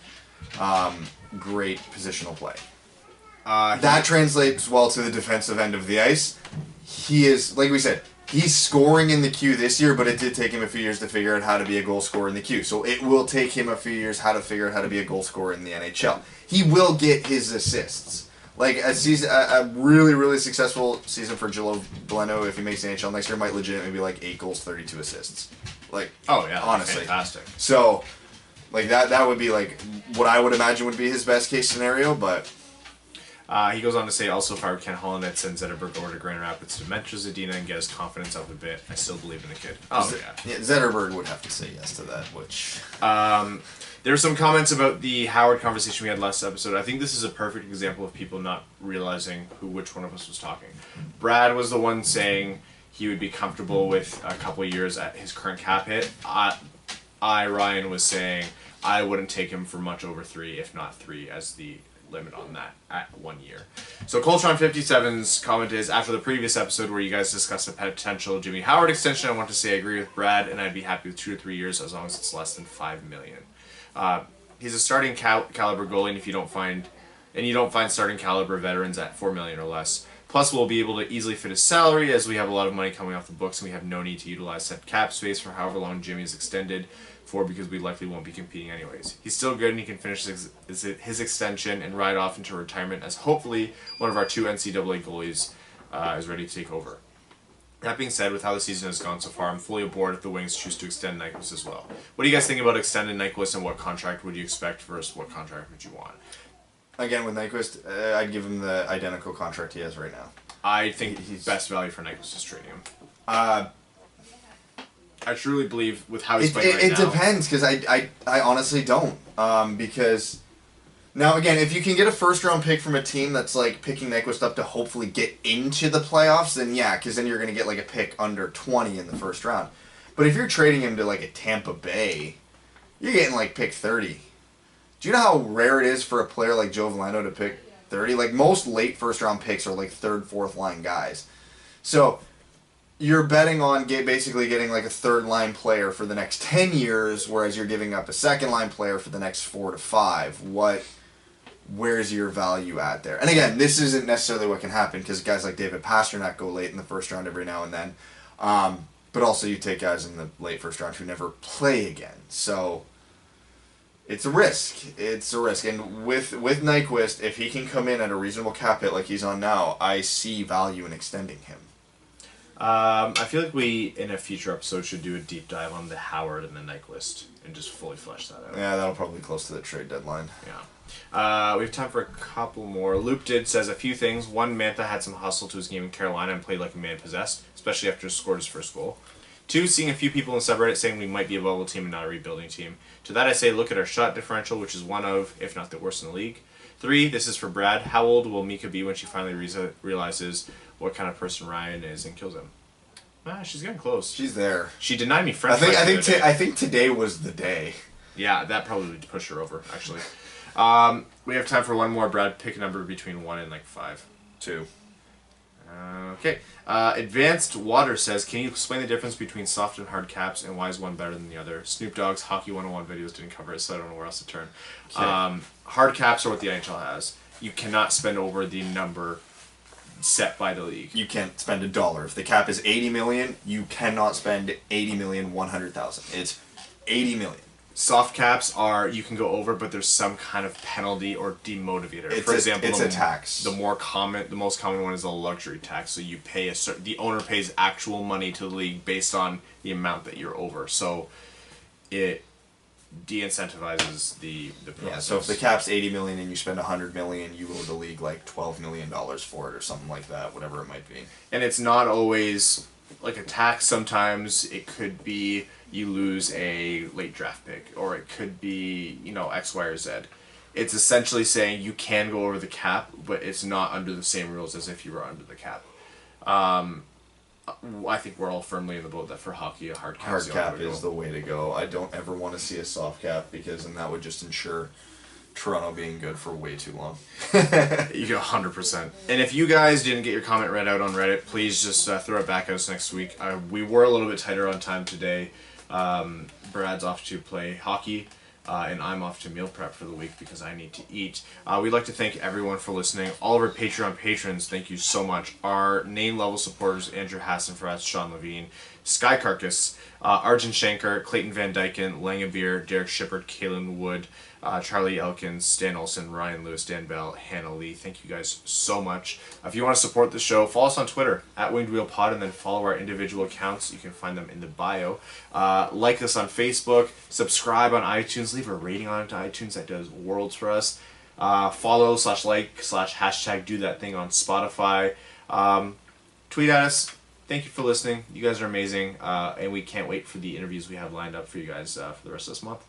A: great positional play. That translates well to the defensive end of the ice. He is, like we said, he's scoring in the queue this year, but it did take him a few years to figure out how to be a goal scorer in the queue. So it will take him a few years how to figure out how to be a goal scorer in the NHL. He will get his assists. Like, a really, really successful season for Joel Veleno, if he makes the NHL next year, might legitimately be like 8 goals, 32 assists. Like,
B: oh yeah,
A: honestly.
B: Fantastic.
A: So, like, that would be, like, what I would imagine would be his best case scenario, but
B: he goes on to say, also, if I were Ken Holland, I'd send Zetterberg over to Grand Rapids to mentor Zadina and get his confidence up a bit. I still believe in the kid. Oh,
A: yeah. Zetterberg would have to say yes to that, which...
B: There were some comments about the Howard conversation we had last episode. I think this is a perfect example of people not realizing which one of us was talking. Brad was the one saying he would be comfortable with a couple of years at his current cap hit. Ryan, was saying I wouldn't take him for much over 3, if not 3, as the limit on that at 1 year. So Coltron57's comment is, after the previous episode where you guys discussed the potential Jimmy Howard extension, I want to say I agree with Brad, and I'd be happy with 2 to 3 years as long as it's less than $5 million. He's a starting caliber goalie, and you don't find starting caliber veterans at $4 million or less. Plus, we'll be able to easily fit his salary as we have a lot of money coming off the books and we have no need to utilize said cap space for however long Jimmy is extended for because we likely won't be competing anyways. He's still good and he can finish his extension and ride off into retirement as hopefully one of our 2 NCAA goalies is ready to take over. That being said, with how the season has gone so far, I'm fully aboard if the Wings choose to extend Nyquist as well. What do you guys think about extending Nyquist and what contract would you expect versus what contract would you want?
A: Again, with Nyquist, I'd give him the identical contract he has right now.
B: I think he's best value for Nyquist is trading him. I truly believe with how he's playing right now.
A: It depends, because I honestly don't. Because, now again, if you can get a first-round pick from a team that's like picking Nyquist up to hopefully get into the playoffs, then yeah, because then you're going to get like a pick under 20 in the first round. But if you're trading him to like a Tampa Bay, you're getting like pick 30. Do you know how rare it is for a player like Joe Veleno to pick 30? Like, most late first-round picks are like third, fourth-line guys. So, you're betting on basically getting like a third-line player for the next 10 years, whereas you're giving up a second-line player for the next 4 to 5. Where's your value at there? And again, this isn't necessarily what can happen, because guys like David Pastrnak go late in the first round every now and then. But also, you take guys in the late first round who never play again. So, it's a risk. It's a risk. And with Nyquist, if he can come in at a reasonable cap hit like he's on now, I see value in extending him.
B: I feel like we, in a future episode, should do a deep dive on the Howard and the Nyquist and just fully flesh that out.
A: Yeah, that'll probably be close to the trade deadline.
B: Yeah. We have time for a couple more. Loop says a few things. One, Mantha had some hustle to his game in Carolina and played like a man possessed, especially after he scored his first goal. 2, seeing a few people in subreddit saying we might be a bubble team and not a rebuilding team. To that I say look at our shot differential, which is one of, if not the worst in the league. 3, this is for Brad. How old will Mika be when she finally realizes what kind of person Ryan is and kills him? She's getting close.
A: She's there.
B: She denied me French.
A: I think today was the day.
B: Yeah, that probably would push her over, actually. We have time for one more. Brad, pick a number between 1 and like 5.
A: 2.
B: Okay. Advanced Water says, can you explain the difference between soft and hard caps and why is one better than the other? Snoop Dogg's Hockey 101 videos didn't cover it, so I don't know where else to turn. Okay. Hard caps are what the NHL has. You cannot spend over the number set by the league.
A: You can't spend $1. If the cap is $80 million, you cannot spend $80,100,000. It's $80 million.
B: Soft caps are, you can go over, but there's some kind of penalty or demotivator. For example,
A: it's a tax.
B: The most common one is a luxury tax. So you pay the owner pays actual money to the league based on the amount that you're over. So it de-incentivizes the process.
A: Yeah, so if the cap's $80 million and you spend $100 million, you owe the league like $12 million for it or something like that, whatever it might be.
B: And it's not always like a tax. Sometimes it could be you lose a late draft pick, or it could be, X, Y, or Z. It's essentially saying you can go over the cap, but it's not under the same rules as if you were under the cap. I think we're all firmly in the boat that for hockey, a hard cap
A: is the way to go. I don't ever want to see a soft cap, because then that would just ensure Toronto being good for way too long.
B: You go 100%. And if you guys didn't get your comment read out on Reddit, please just throw it back at us next week. We were a little bit tighter on time today. Brad's off to play hockey, and I'm off to meal prep for the week because I need to eat. We'd like to thank everyone for listening. All of our Patreon patrons, thank you so much. Our name level supporters, Andrew Hassenfratz, Sean Levine, Sky Carcass, Arjun Shankar, Clayton Van Dyken, Langabeer, Derek Shippert, Kalen Wood, Charlie Elkins, Stan Olson, Ryan Lewis, Dan Bell, Hannah Lee. Thank you guys so much. If you want to support the show, follow us on Twitter @WingedWheelPod, and then follow our individual accounts. You can find them in the bio. Like us on Facebook, subscribe on iTunes, leave a rating on it to iTunes. That does worlds for us. Follow /like /hashtag do that thing on Spotify. Tweet at us. Thank you for listening. You guys are amazing, and we can't wait for the interviews we have lined up for you guys for the rest of this month.